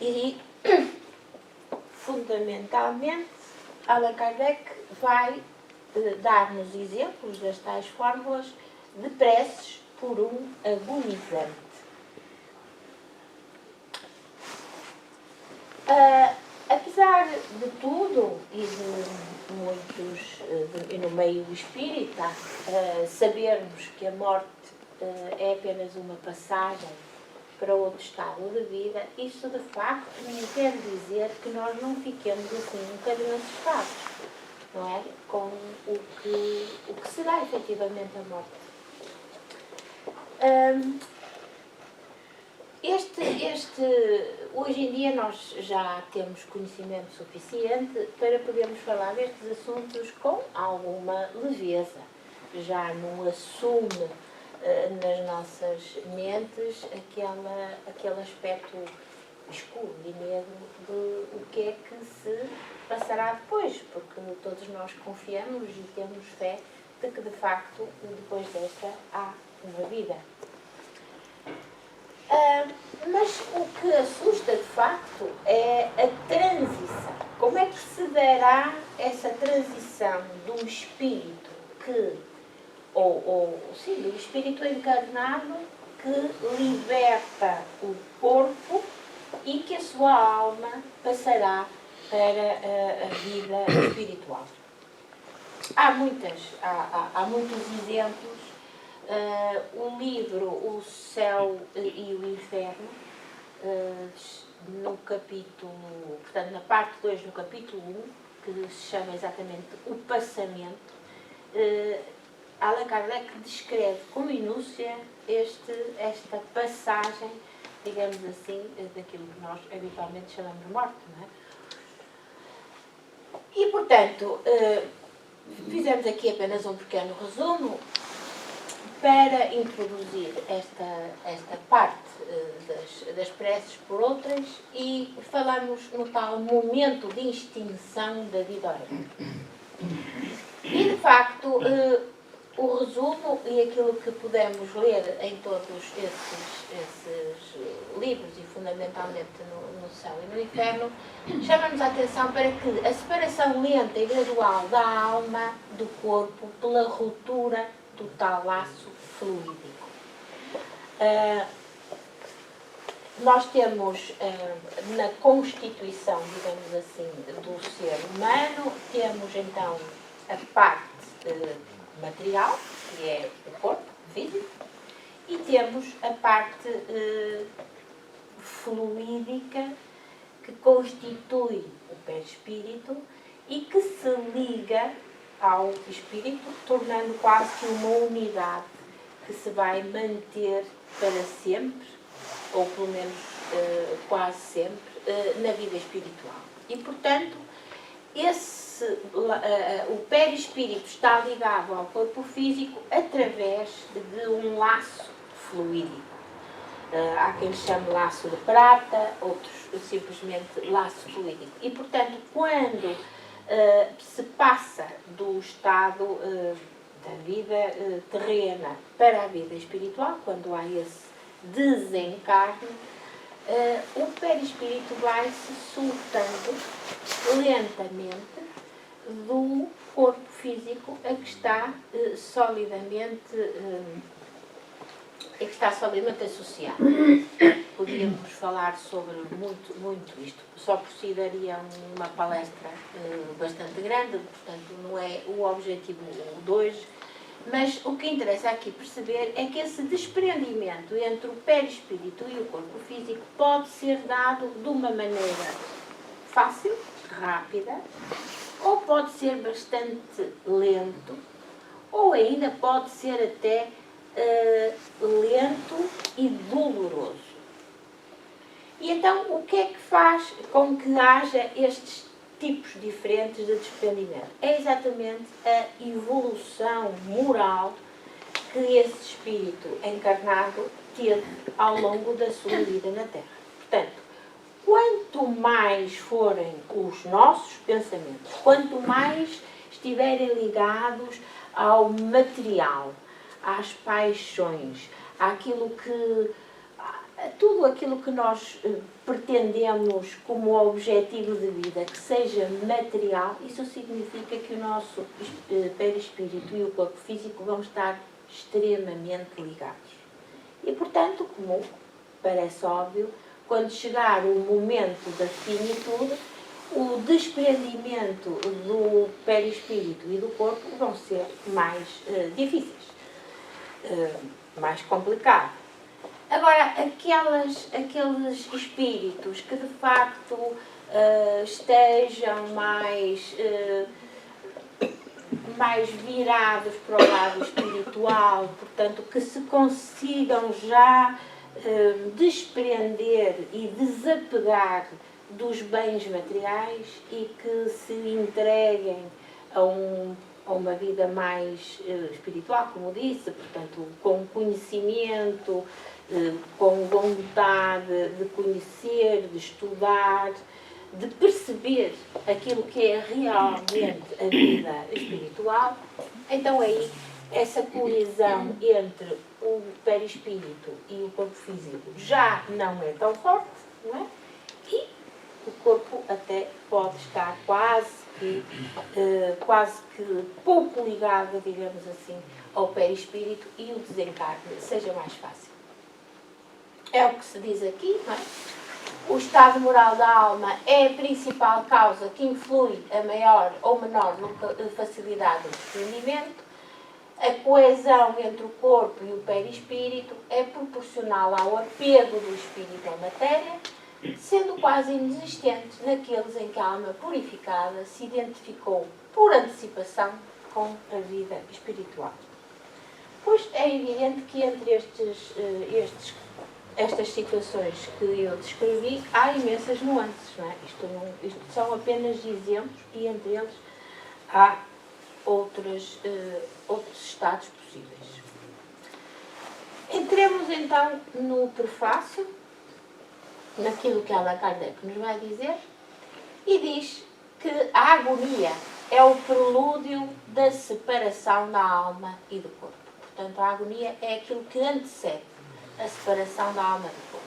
E, fundamentalmente, Allan Kardec vai dar-nos exemplos das tais fórmulas de preces por um agonizante. Apesar de tudo e de muitos, e no meio espírita, sabermos que a morte é apenas uma passagem para outro estado de vida, isso de facto não quer dizer que nós não fiquemos assim um bocadinho assustados, não é? Com o que será efetivamente a morte. Hoje em dia nós já temos conhecimento suficiente para podermos falar destes assuntos com alguma leveza. Já não assume nas nossas mentes aquele aspecto escuro e negro de o que é que se passará depois, porque todos nós confiamos e temos fé de que de facto depois desta há uma vida. Mas o que assusta de facto é a transição. Como é que se dará essa transição de um espírito do espírito encarnado que liberta o corpo e que a sua alma passará para a vida espiritual? Há muitos exemplos. O livro O Céu e o Inferno, no capítulo, portanto, na parte 2 do capítulo 1, que se chama exatamente O Passamento, Allan Kardec descreve com minúcia esta passagem, digamos assim, daquilo que nós habitualmente chamamos de morte, não é? E, portanto, fizemos aqui apenas um pequeno resumo para introduzir esta parte das preces por outras e falamos no tal momento de extinção da vida orgânica. E, de facto, o resumo e aquilo que podemos ler em todos esses livros e fundamentalmente no Céu e no Inferno, chama-nos a atenção para que a separação lenta e gradual da alma do corpo pela ruptura do tal laço fluídico. Nós temos na constituição, digamos assim, do ser humano, temos então a parte material, que é o corpo físico, e temos a parte fluídica, que constitui o perispírito e que se liga ao espírito, tornando quase que uma unidade que se vai manter para sempre, ou pelo menos quase sempre, na vida espiritual. E, portanto, o perispírito está ligado ao corpo físico através de um laço fluídico. Há quem lhe chame laço de prata, outros simplesmente laço fluídico. E, portanto, quando se passa do estado da vida terrena para a vida espiritual, quando há esse desencarne, o perispírito vai se soltando lentamente do corpo físico a que está solidamente associado. Podíamos falar sobre muito isto, só por si daria uma palestra bastante grande, portanto não é o objetivo de hoje, mas o que interessa aqui perceber é que esse desprendimento entre o perispírito e o corpo físico pode ser dado de uma maneira fácil, rápida, ou pode ser bastante lento, ou ainda pode ser até lento e doloroso. E então, o que é que faz com que haja estes tipos diferentes de desprendimento? É exatamente a evolução moral que esse espírito encarnado teve ao longo da sua vida na Terra. Portanto, quanto mais forem os nossos pensamentos, quanto mais estiverem ligados ao material, às paixões, àquilo que, tudo aquilo que nós pretendemos como objetivo de vida, que seja material, isso significa que o nosso perispírito e o corpo físico vão estar extremamente ligados. E, portanto, como parece óbvio, quando chegar o momento da finitude, o desprendimento do perispírito e do corpo vão ser mais difíceis, mais complicados. Agora, aqueles espíritos que de facto estejam mais virados para o lado espiritual, portanto, que se consigam já desprender e desapegar dos bens materiais e que se entreguem a uma vida mais espiritual, como disse, portanto, com conhecimento, com vontade de conhecer, de estudar, de perceber aquilo que é realmente a vida espiritual. Então aí essa colisão entre o perispírito e o corpo físico já não é tão forte, não é? E o corpo até pode estar quase que pouco ligado, digamos assim, ao perispírito, e o desencarne seja mais fácil. É o que se diz aqui, não é? O estado moral da alma é a principal causa que influi a maior ou menor facilidade do desprendimento. A coesão entre o corpo e o perispírito é proporcional ao apego do espírito à matéria, sendo quase inexistente naqueles em que a alma purificada se identificou por antecipação com a vida espiritual. Pois é evidente que entre estas situações que eu descrevi, há imensas nuances, não é? Isto são apenas exemplos, e entre eles há outros estados possíveis. Entremos então no prefácio, naquilo que Allan Kardec nos vai dizer, e diz que a agonia é o prelúdio da separação da alma e do corpo. Portanto, a agonia é aquilo que antecede a separação da alma do corpo.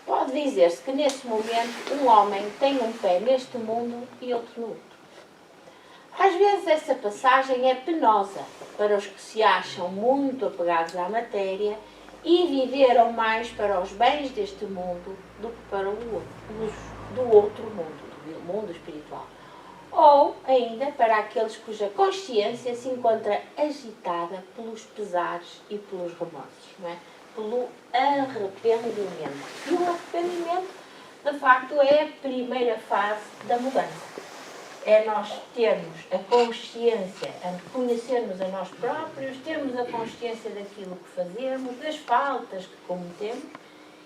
Pode dizer-se que nesse momento um homem tem um pé neste mundo e outro no outro. Às vezes essa passagem é penosa para os que se acham muito apegados à matéria e viveram mais para os bens deste mundo do que para do outro mundo, do mundo espiritual. Ou ainda para aqueles cuja consciência se encontra agitada pelos pesares e pelos remorsos, não é? Pelo arrependimento. E o arrependimento, de facto, é a primeira fase da mudança. É nós termos a consciência, conhecermos a nós próprios, termos a consciência daquilo que fazemos, das faltas que cometemos,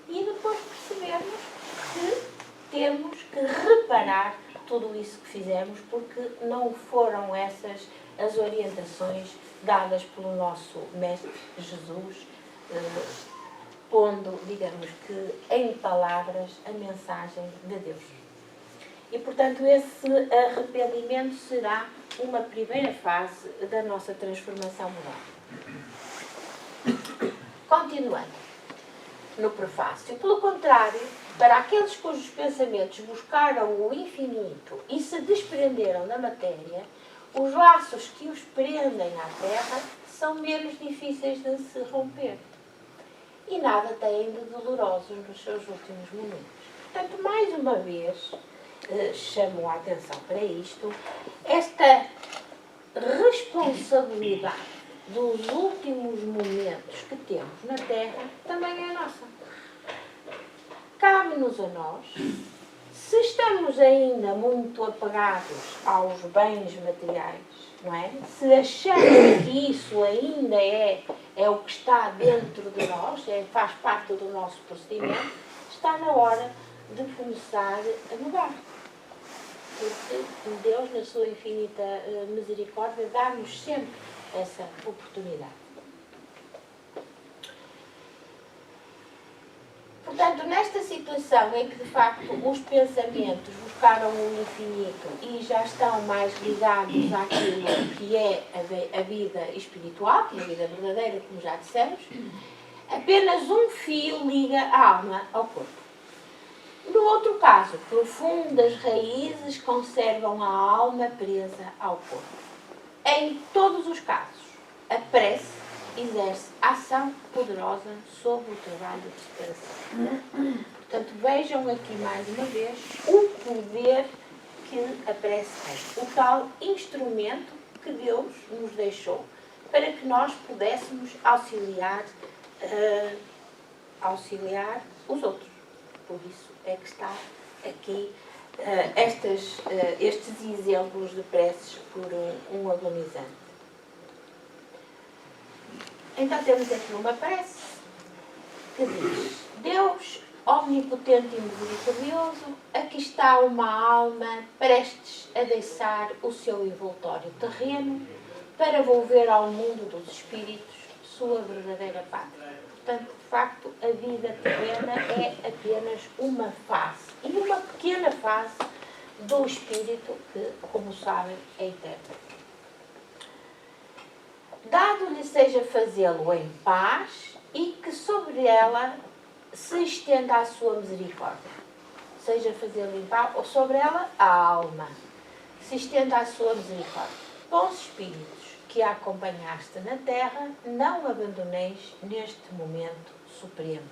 e depois percebermos que temos que reparar tudo isso que fizemos, porque não foram essas as orientações dadas pelo nosso Mestre Jesus, pondo, digamos que, em palavras a mensagem de Deus. E, portanto, esse arrependimento será uma primeira fase da nossa transformação moral. Continuando no prefácio. Pelo contrário, para aqueles cujos pensamentos buscaram o infinito e se desprenderam da matéria, os laços que os prendem à terra são menos difíceis de se romper. E nada têm de doloroso nos seus últimos momentos. Portanto, mais uma vez, chamo a atenção para isto, esta responsabilidade dos últimos momentos que temos na Terra também é nossa. Cabe-nos a nós, se estamos ainda muito apegados aos bens materiais, não é? Se achamos que isso ainda é o que está dentro de nós, faz parte do nosso procedimento, está na hora de começar a mudar. Porque Deus, na sua infinita misericórdia, dá-nos sempre essa oportunidade. Portanto, nesta situação em que, de facto, os pensamentos buscaram o infinito e já estão mais ligados àquilo que é a vida espiritual, que é a vida verdadeira, como já dissemos, Apenas um fio liga a alma ao corpo. No outro caso, profundas raízes conservam a alma presa ao corpo. Em todos os casos, a prece exerce ação poderosa sobre o trabalho de separação. Portanto, vejam aqui mais uma vez o poder que a prece tem. O tal instrumento que Deus nos deixou para que nós pudéssemos auxiliar os outros. Por isso é que está aqui estes exemplos de preces por um agonizante. Então temos aqui uma prece que diz: Deus omnipotente e misericordioso, aqui está uma alma prestes a deixar o seu envoltório terreno para volver ao mundo dos espíritos sua verdadeira pátria. Portanto, de facto, a vida terrena é apenas uma fase, e uma pequena fase do espírito que, como sabem, é eterno. Dado-lhe seja fazê-lo em paz e que sobre ela se estenda a sua misericórdia. Seja fazê-lo em paz ou sobre ela a alma. Se estenda a sua misericórdia. Bons espíritos que a acompanhaste na terra, não abandoneis neste momento supremo.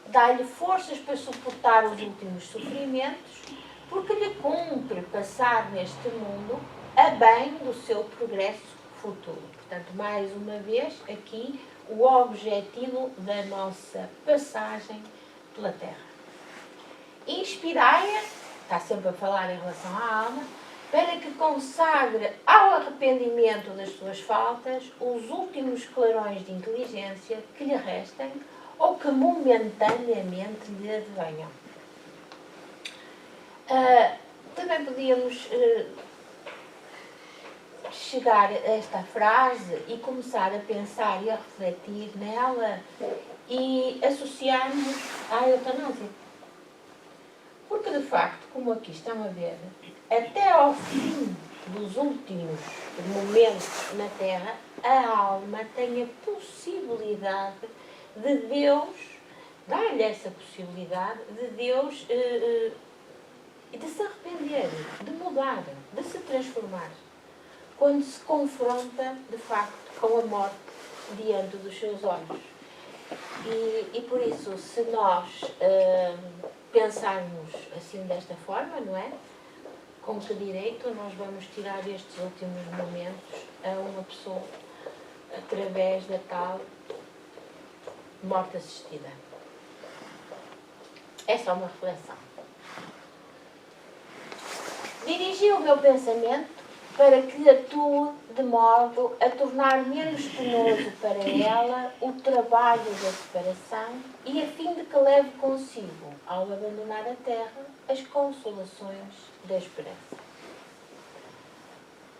Dá-lhe forças para suportar os últimos sofrimentos, porque lhe cumpre passar neste mundo a bem do seu progresso futuro. Portanto, mais uma vez, aqui o objetivo da nossa passagem pela Terra. Inspirai-a, está sempre a falar em relação à alma, para que consagre ao arrependimento das suas faltas os últimos clarões de inteligência que lhe restem ou que momentaneamente lhe advenham. Também podíamos chegar a esta frase e começar a pensar e a refletir nela e associarmos à eutanásia. Porque, de facto, como aqui estão a ver, até ao fim dos últimos momentos na Terra, a alma tem a possibilidade de Deus, dar-lhe essa possibilidade de Deus de se arrepender, de mudar, de se transformar, quando se confronta, de facto, com a morte diante dos seus olhos. E por isso, se nós pensarmos assim desta forma, não é? Com que direito nós vamos tirar estes últimos momentos a uma pessoa através da tal morte assistida? É só uma reflexão. Dirigi o meu pensamento para que atue de modo a tornar menos penoso para ela o trabalho da separação e a fim de que leve consigo, ao abandonar a terra, as consolações da esperança.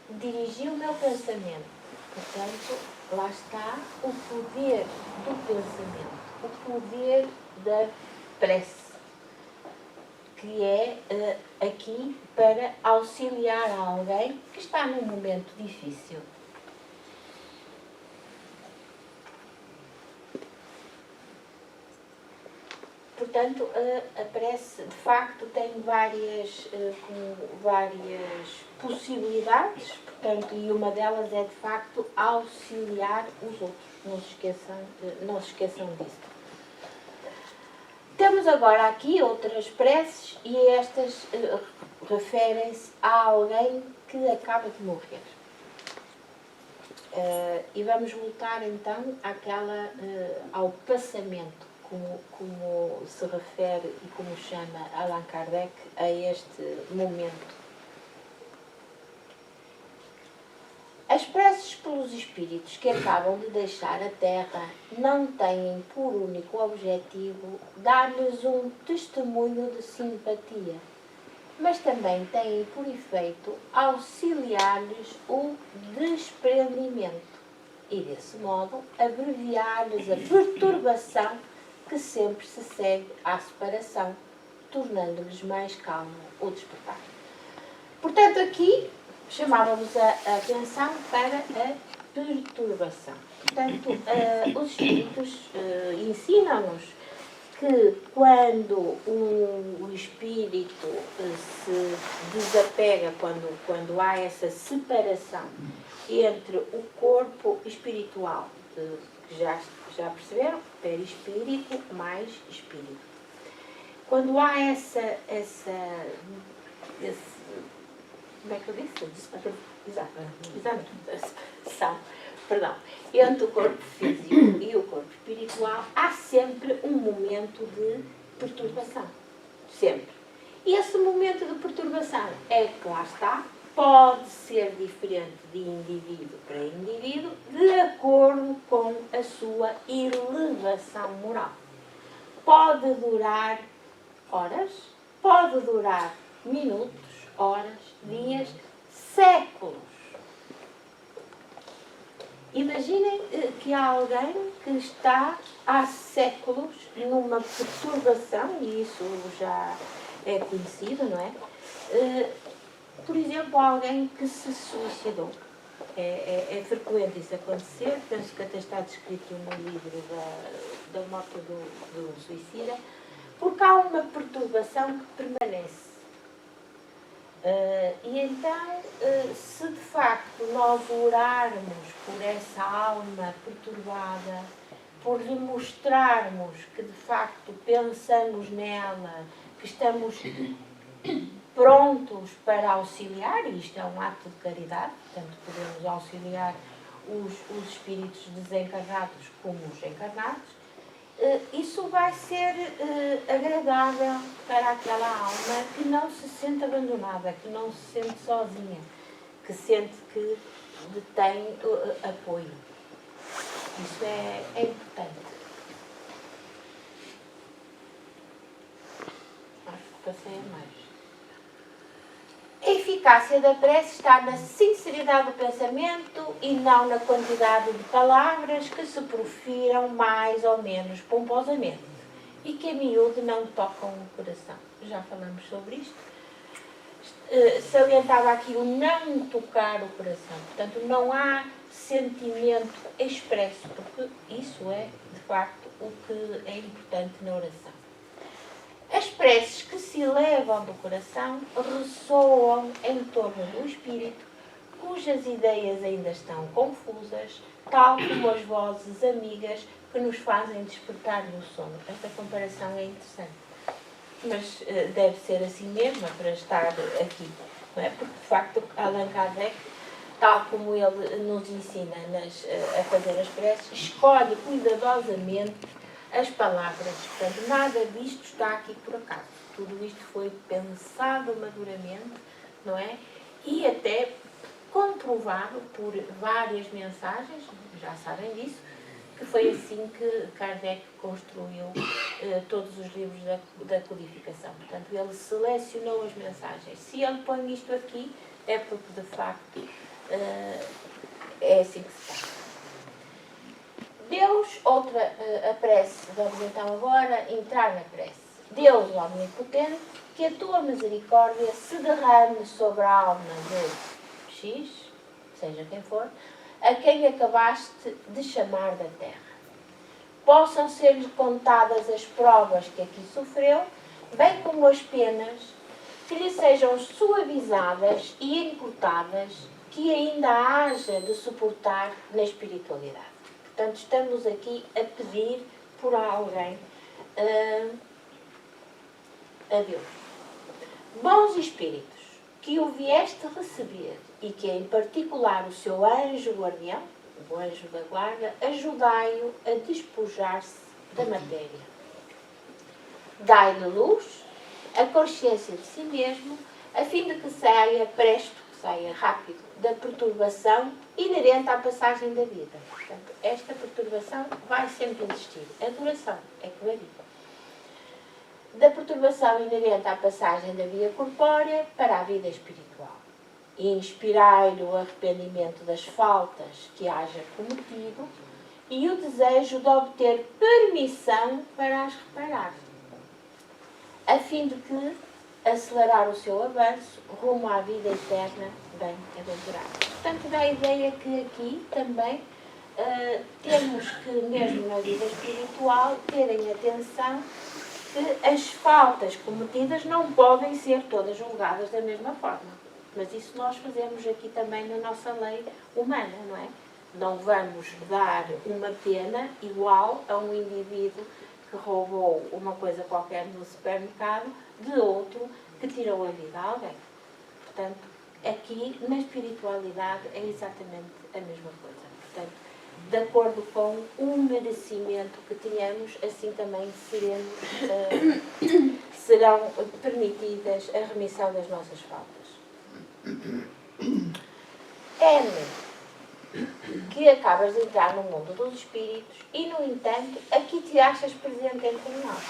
Dirigi o meu pensamento. Portanto, lá está o poder do pensamento, o poder da prece, que é aqui para auxiliar alguém que está num momento difícil. Portanto, a prece, de facto, tem várias possibilidades, portanto, e uma delas é, de facto, auxiliar os outros. Não se esqueçam disso. Temos agora aqui outras preces e estas referem-se a alguém que acaba de morrer. E vamos voltar então ao passamento, como se refere e como chama Allan Kardec a este momento. As preces pelos espíritos que acabam de deixar a Terra não têm por único objetivo dar-lhes um testemunho de simpatia, mas também têm por efeito auxiliar-lhes o desprendimento e, desse modo, abreviar-lhes a perturbação que sempre se segue à separação, tornando-lhes mais calmo o despertar. Portanto, aqui chamávamos a atenção para a perturbação. Portanto, os espíritos ensinam-nos que quando o espírito se desapega, quando há essa separação entre o corpo espiritual, que já perceberam, perispírito mais espírito. Quando há esse como é que eu disse? Exato. Perdão. Entre o corpo físico e o corpo espiritual, há sempre um momento de perturbação. Sempre. E esse momento de perturbação é que lá está, pode ser diferente de indivíduo para indivíduo, de acordo com a sua elevação moral. Pode durar horas, pode durar minutos, horas, dias, séculos. Imaginem que há alguém que está há séculos numa perturbação, e isso já é conhecido, não é? Por exemplo, alguém que se suicidou. É frequente isso acontecer, penso que até está descrito no livro da morte do suicida, porque há uma perturbação que permanece. E então, se de facto nós orarmos por essa alma perturbada, por lhe mostrarmos que de facto pensamos nela, que estamos prontos para auxiliar, e isto é um ato de caridade, portanto podemos auxiliar os espíritos desencarnados como os encarnados, isso vai ser agradável para aquela alma que não se sente abandonada, que não se sente sozinha, que sente que tem apoio. Isso é importante. Acho que passei a mais. A eficácia da prece está na sinceridade do pensamento e não na quantidade de palavras que se profiram mais ou menos pomposamente e que a miúde não tocam o coração. Já falamos sobre isto. Salientava aqui o não tocar o coração. Portanto, não há sentimento expresso, porque isso é, de facto, o que é importante na oração. As preces que se elevam do coração ressoam em torno do espírito, cujas ideias ainda estão confusas, tal como as vozes amigas que nos fazem despertar do sono. Esta comparação é interessante, mas deve ser assim mesmo para estar aqui, não é? Porque, de facto, Allan Kardec, tal como ele nos ensina a fazer as preces, escolhe cuidadosamente as palavras. Portanto, nada disto está aqui por acaso. Tudo isto foi pensado maduramente, não é? E até comprovado por várias mensagens, já sabem disso, que foi assim que Kardec construiu todos os livros da codificação. Portanto, ele selecionou as mensagens. Se ele põe isto aqui, é porque, de facto, é assim que se faz. Deus, a prece, vamos então agora entrar na prece. Deus omnipotente, que a tua misericórdia se derrame sobre a alma de X, seja quem for, a quem acabaste de chamar da terra. Possam ser-lhe contadas as provas que aqui sofreu, bem como as penas, que lhe sejam suavizadas e encurtadas, que ainda haja de suportar na espiritualidade. Portanto, estamos aqui a pedir por alguém a Deus. Bons espíritos, que o vieste receber e que, em particular, o seu anjo guardião, o anjo da guarda, ajudai-o a despojar-se da matéria. Dai-lhe luz, a consciência de si mesmo, a fim de que saia presto, que saia rápido, da perturbação inerente à passagem da vida. Portanto, esta perturbação vai sempre existir. A duração é que varia. Da perturbação inerente à passagem da vida corpórea para a vida espiritual. E inspirai-lhe o arrependimento das faltas que haja cometido e o desejo de obter permissão para as reparar, a fim de que, acelerar o seu avanço rumo à vida eterna bem-aventurada. Portanto, dá a ideia que aqui também temos que, mesmo na vida espiritual, terem atenção que as faltas cometidas não podem ser todas julgadas da mesma forma. Mas isso nós fazemos aqui também na nossa lei humana, não é? Não vamos dar uma pena igual a um indivíduo que roubou uma coisa qualquer no supermercado de outro que tirou a vida a alguém. Portanto, aqui na espiritualidade é exatamente a mesma coisa. Portanto, de acordo com o merecimento que tenhamos, assim também serão permitidas a remissão das nossas faltas. N, que acabas de entrar no mundo dos espíritos e, no entanto, aqui te achas presente entre nós.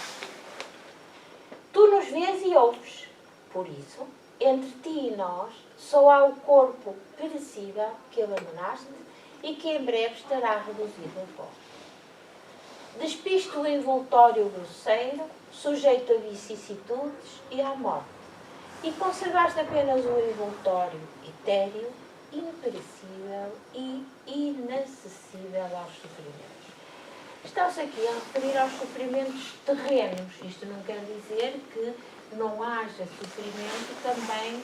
Tu nos vês e ouves. Por isso, entre ti e nós, só há o corpo perecível que abandonaste e que em breve estará reduzido a pó. Despiste o envoltório grosseiro, sujeito a vicissitudes e à morte, e conservaste apenas o envoltório etéreo, imperecível e inacessível aos sofrimentos. Está-se aqui a referir aos sofrimentos terrenos. Isto não quer dizer que não haja sofrimento também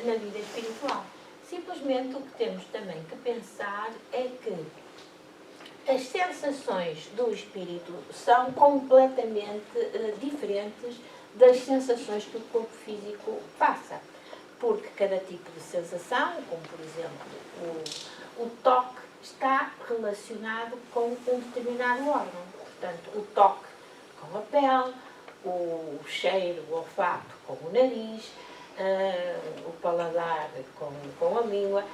na vida espiritual. Simplesmente o que temos também que pensar é que as sensações do espírito são completamente diferentes das sensações que o corpo físico passa. Porque cada tipo de sensação, como por exemplo o toque, está relacionado com um determinado órgão. Portanto, o toque com a pele, o cheiro, o olfato com o nariz, o paladar com a língua,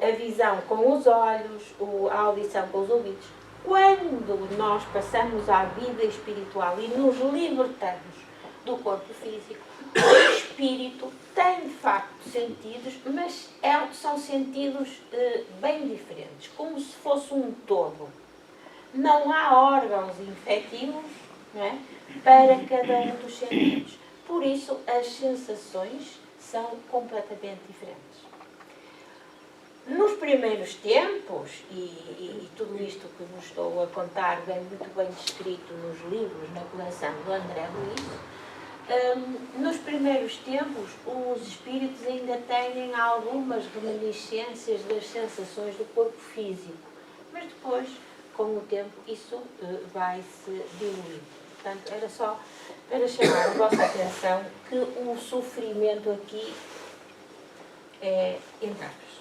a visão com os olhos, a audição com os ouvidos. Quando nós passamos à vida espiritual e nos libertamos do corpo físico, o espírito tem de facto sentidos, mas são sentidos bem diferentes, como se fosse um todo. Não há órgãos infectivos, não é, para cada um dos sentidos. Por isso, as sensações são completamente diferentes. Nos primeiros tempos, e tudo isto que vos estou a contar vem muito bem descrito nos livros, na coleção do André Luís, nos primeiros tempos os espíritos ainda têm algumas reminiscências das sensações do corpo físico, mas depois, com o tempo, isso vai se diluir. Portanto, era só para chamar a vossa atenção que o sofrimento aqui é entre aspas.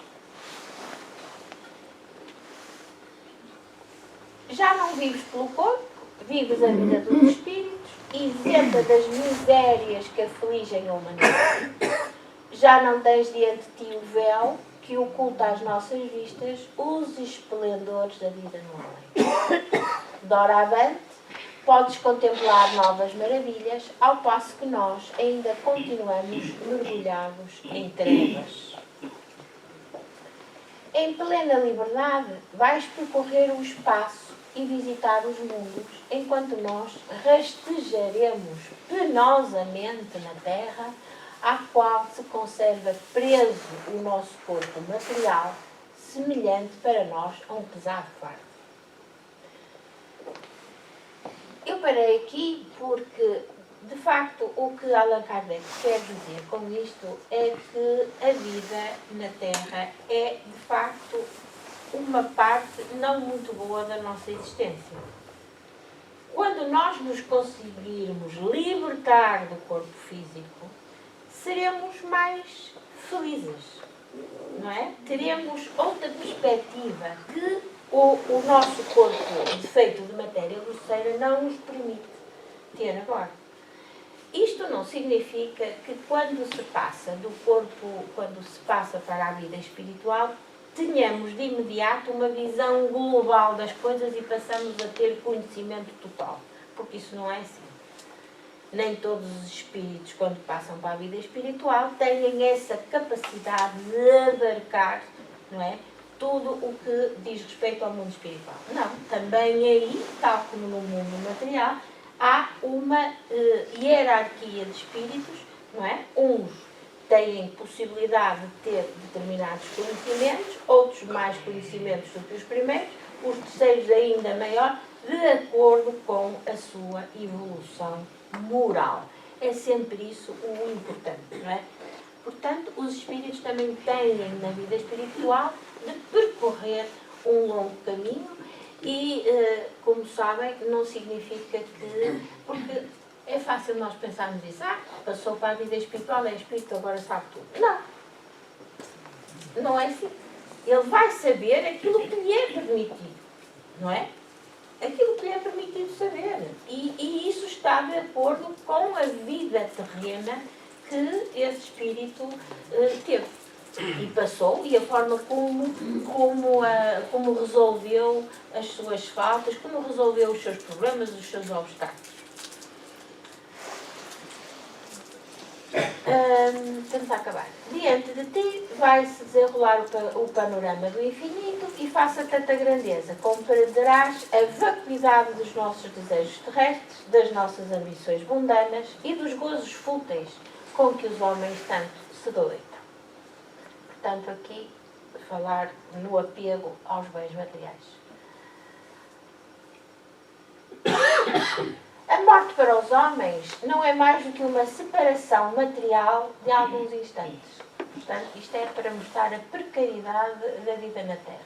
Já não vives pelo corpo, vives a vida dos espíritos, isenta das misérias que afligem a humanidade. Já não tens diante de ti o véu que oculta às nossas vistas os esplendores da vida no além. Doravante, podes contemplar novas maravilhas, ao passo que nós ainda continuamos mergulhados em trevas. Em plena liberdade, vais percorrer o espaço e visitar os mundos, enquanto nós rastejaremos penosamente na terra, à qual se conserva preso o nosso corpo material, semelhante para nós a um pesado fardo. Eu parei aqui porque, de facto, o que Allan Kardec quer dizer com isto é que a vida na Terra é, de facto, uma parte não muito boa da nossa existência. Quando nós nos conseguirmos libertar do corpo físico, seremos mais felizes, não é? Teremos outra perspectiva que o nosso corpo, feito de matéria grosseira, não nos permite ter agora. Isto não significa que quando se passa do corpo, quando se passa para a vida espiritual, tenhamos de imediato uma visão global das coisas e passamos a ter conhecimento total, porque isso não é assim. Nem todos os espíritos, quando passam para a vida espiritual, têm essa capacidade de abarcar, não é, tudo o que diz respeito ao mundo espiritual. Não, também aí, tal como no mundo material, há uma hierarquia de espíritos, não é? Uns têm possibilidade de ter determinados conhecimentos, outros mais conhecimentos do que os primeiros, os terceiros ainda maior, de acordo com a sua evolução moral. É sempre isso o importante, não é? Portanto, os espíritos também têm na vida espiritual de percorrer um longo caminho e, como sabem, não significa que... Porque é fácil nós pensarmos isso. Passou para a vida espiritual, é espírito, agora sabe tudo. Não. Não é assim. Ele vai saber aquilo que lhe é permitido. Não é? Aquilo que lhe é permitido saber. E isso está de acordo com a vida terrena que esse espírito teve. E passou, e a forma como resolveu as suas faltas, como resolveu os seus problemas, os seus obstáculos. Vamos acabar. Diante de ti vai-se desenrolar o panorama do infinito e faça tanta grandeza, compreenderás a vacuidade dos nossos desejos terrestres, das nossas ambições mundanas e dos gozos fúteis com que os homens tanto se deleitam. Portanto, aqui, falar no apego aos bens materiais. A morte para os homens não é mais do que uma separação material de alguns instantes. Portanto, isto é para mostrar a precariedade da vida na Terra.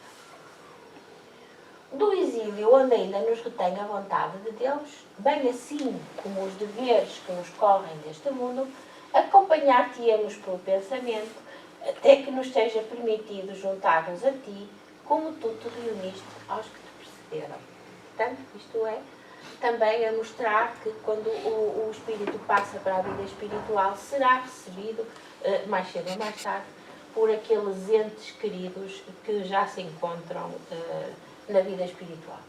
Do exílio onde ainda nos retém a vontade de Deus, bem assim como os deveres que nos correm deste mundo, acompanhar-te-emos pelo pensamento, até que nos seja permitido juntar-nos a ti, como tu te reuniste aos que te precederam. Portanto, isto é também a mostrar que quando o espírito passa para a vida espiritual, será recebido, mais cedo ou mais tarde, por aqueles entes queridos que já se encontram na vida espiritual.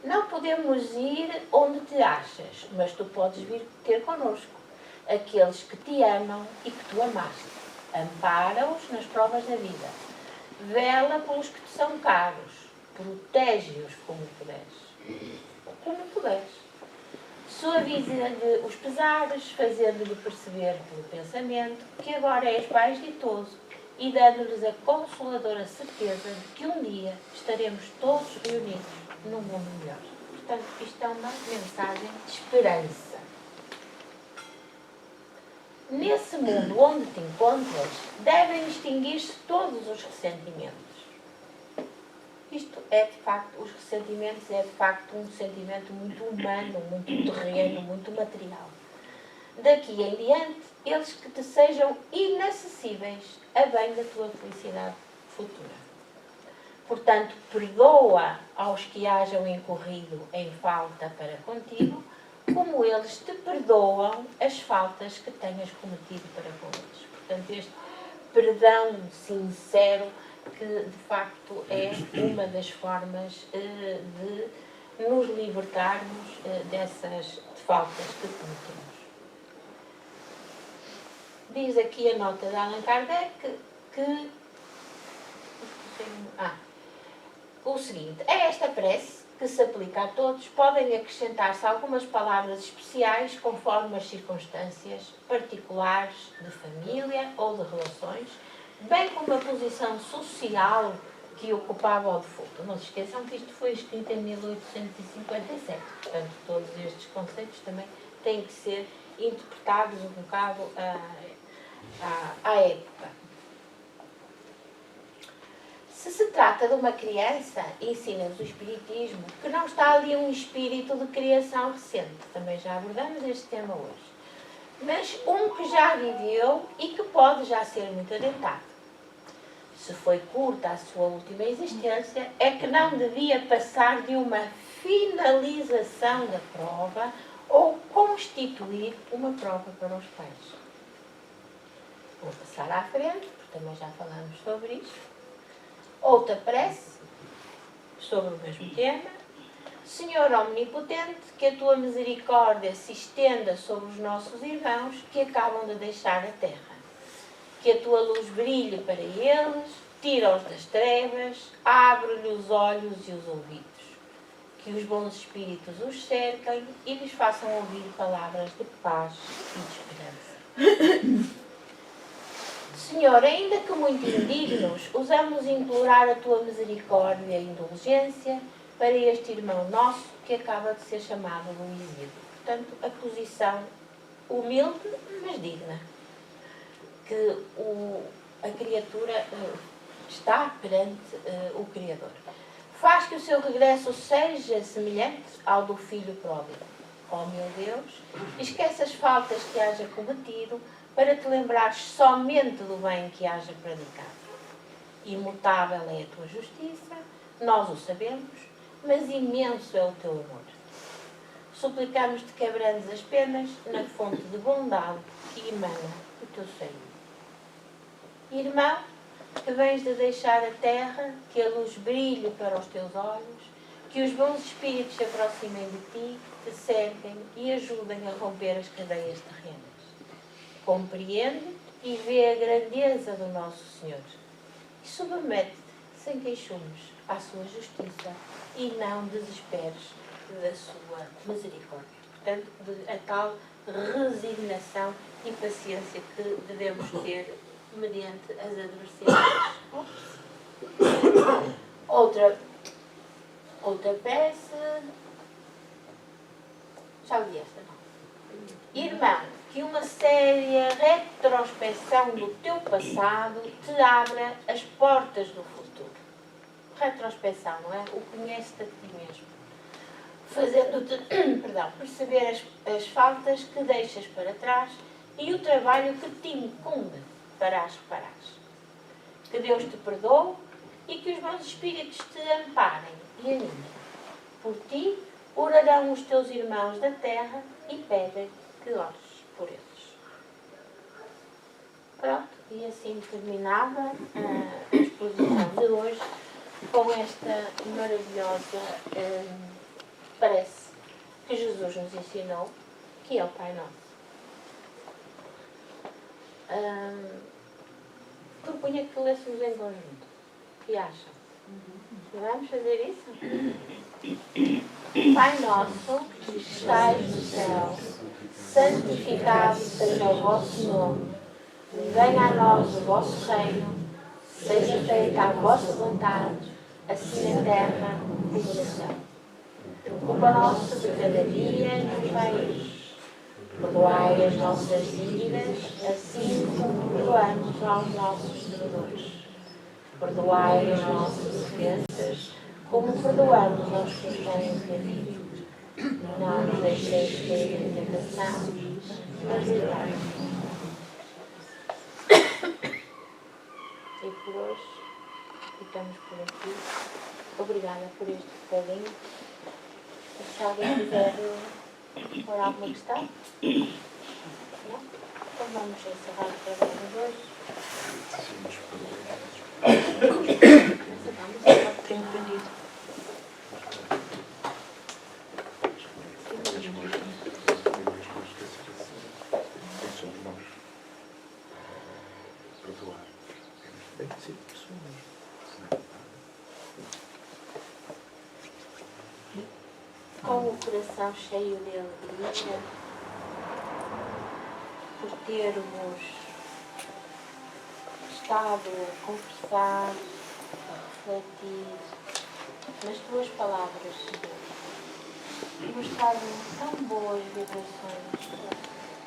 Não podemos ir onde te achas, mas tu podes vir ter connosco aqueles que te amam e que tu amaste. Ampara-os nas provas da vida. Vela pelos que te são caros. Protege-os como puderes. Como puderes. Suaviza-lhe os pesares, fazendo-lhe perceber pelo pensamento que agora és mais ditoso e dando-lhes a consoladora certeza de que um dia estaremos todos reunidos num mundo melhor. Portanto, isto é uma mensagem de esperança. Nesse mundo onde te encontras, devem extinguir-se todos os ressentimentos. Isto é, de facto, os ressentimentos é, de facto, um sentimento muito humano, muito terreno, muito material. Daqui em diante, eles que te sejam inacessíveis a bem da tua felicidade futura. Portanto, perdoa aos que hajam incorrido em falta para contigo, como eles te perdoam as faltas que tenhas cometido para com eles. Portanto, este perdão sincero que, de facto, é uma das formas de nos libertarmos dessas faltas que cometemos. Diz aqui a nota de Allan Kardec que o seguinte: a esta prece, que se aplica a todos, podem acrescentar-se algumas palavras especiais conforme as circunstâncias particulares de família ou de relações, bem como a posição social que ocupava o defunto. Não se esqueçam que isto foi escrito em 1857, portanto todos estes conceitos também têm que ser interpretados um bocado à época. Se se trata de uma criança, ensina-nos o Espiritismo que não está ali um espírito de criação recente. Também já abordamos este tema hoje. Mas um que já viveu e que pode já ser muito adiantado. Se foi curta a sua última existência, é que não devia passar de uma finalização da prova ou constituir uma prova para os pais. Vou passar à frente, porque também já falamos sobre isto. Outra prece, sobre o mesmo tema. Senhor Omnipotente, que a tua misericórdia se estenda sobre os nossos irmãos que acabam de deixar a terra. Que a tua luz brilhe para eles, tira-os das trevas, abre-lhe os olhos e os ouvidos. que os bons espíritos os cerquem e lhes façam ouvir palavras de paz e de esperança. Senhor, ainda que muito indignos, ousamos implorar a tua misericórdia e indulgência para este irmão nosso que acaba de ser chamado Luísio. Portanto, a posição humilde, mas digna, que a criatura está perante o Criador. Faz que o seu regresso seja semelhante ao do filho pródigo. Ó meu Deus, esquece as faltas que haja cometido para te lembrares somente do bem que haja praticado. Imutável é a tua justiça, nós o sabemos, mas imenso é o teu amor. Suplicamos-te que abrandes as penas na fonte de bondade que emana do teu seio. Irmão, que vens de deixar a terra, que a luz brilhe para os teus olhos, que os bons espíritos se aproximem de ti, te cerquem e ajudem a romper as cadeias terrenas. Compreende e vê a grandeza do nosso Senhor e submete-te sem queixumes à sua justiça e não desesperes da sua misericórdia. Portanto, a tal resignação e paciência que devemos ter mediante as adversidades. Outra peça. Já li esta, não? Irmão, que uma séria retrospeção do teu passado te abra as portas do futuro. Retrospeção, não é? O conhece-te a ti mesmo. Fazendo-te perceber as faltas que deixas para trás e o trabalho que te incumbe para as reparares. Que Deus te perdoe e que os bons espíritos te amparem e animem. Por ti, orarão os teus irmãos da terra e pedem que ores por eles. Pronto, e assim terminava a exposição de hoje com esta maravilhosa prece que Jesus nos ensinou, que é o Pai Nosso. Propunha que lêssemos em conjunto. O que acham? Vamos fazer isso? Pai nosso, que estais no céu, santificado seja o vosso nome. Venha a nós o vosso reino, seja feita a vossa vontade, assim na terra como no céu. O pão nosso de cada dia nos dai hoje. Perdoai as nossas dívidas, assim como perdoamos aos nossos devedores. Perdoai as nossas ofensas, como perdoamos aos que nos têm ofendido. Não nos deixeis cair em tentação, mas livrai-nos. E por hoje ficamos por aqui. Obrigada por este bocadinho. Se alguém quiser pôr alguma questão? Não? Então vamos encerrar o programa de hoje. Tenho aprendido. Com o coração cheio de alegria por termos estado a conversar, a refletir nas tuas palavras, Senhor. E mostraram tão boas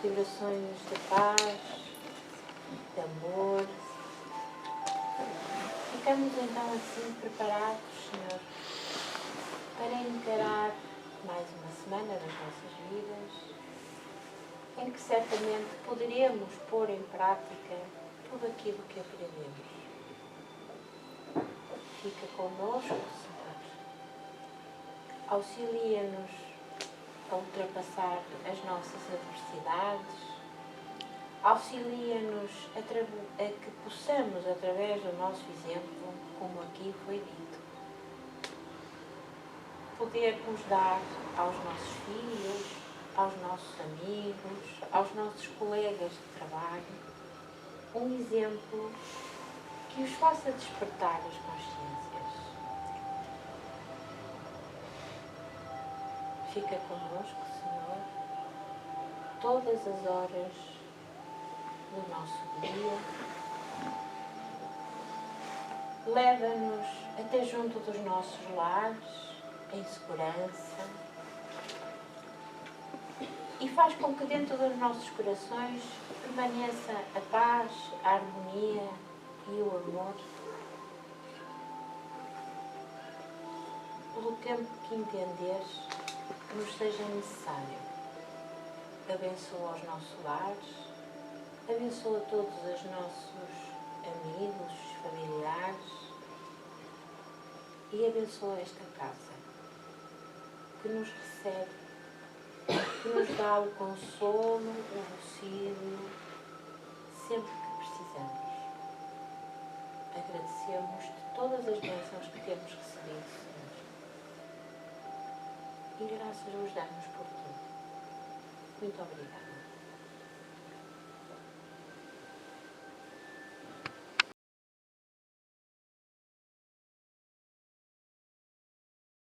vibrações de paz, de amor. Ficamos então assim preparados, Senhor, para encarar mais uma semana das nossas vidas, em que certamente poderemos pôr em prática tudo aquilo que aprendemos. Fica connosco, Senhor. Auxilia-nos a ultrapassar as nossas adversidades. Auxilia-nos a que possamos, através do nosso exemplo, como aqui foi dito, podermos dar aos nossos filhos, aos nossos amigos, aos nossos colegas de trabalho, um exemplo que os faça despertar as consciências. Fica connosco, Senhor, todas as horas do nosso dia. Leva-nos até junto dos nossos lares, em segurança, e faz com que dentro dos nossos corações permaneça a paz, a harmonia e o amor. Pelo tempo que entenderes que nos seja necessário. Abençoa os nossos lares, abençoa todos os nossos amigos, familiares e abençoa esta casa que nos recebe, que nos dá o consolo, o auxílio, sempre que precisamos. Agradecemos-te todas as bênçãos que temos recebido, Senhor. E graças vos damos por tudo. Muito obrigada.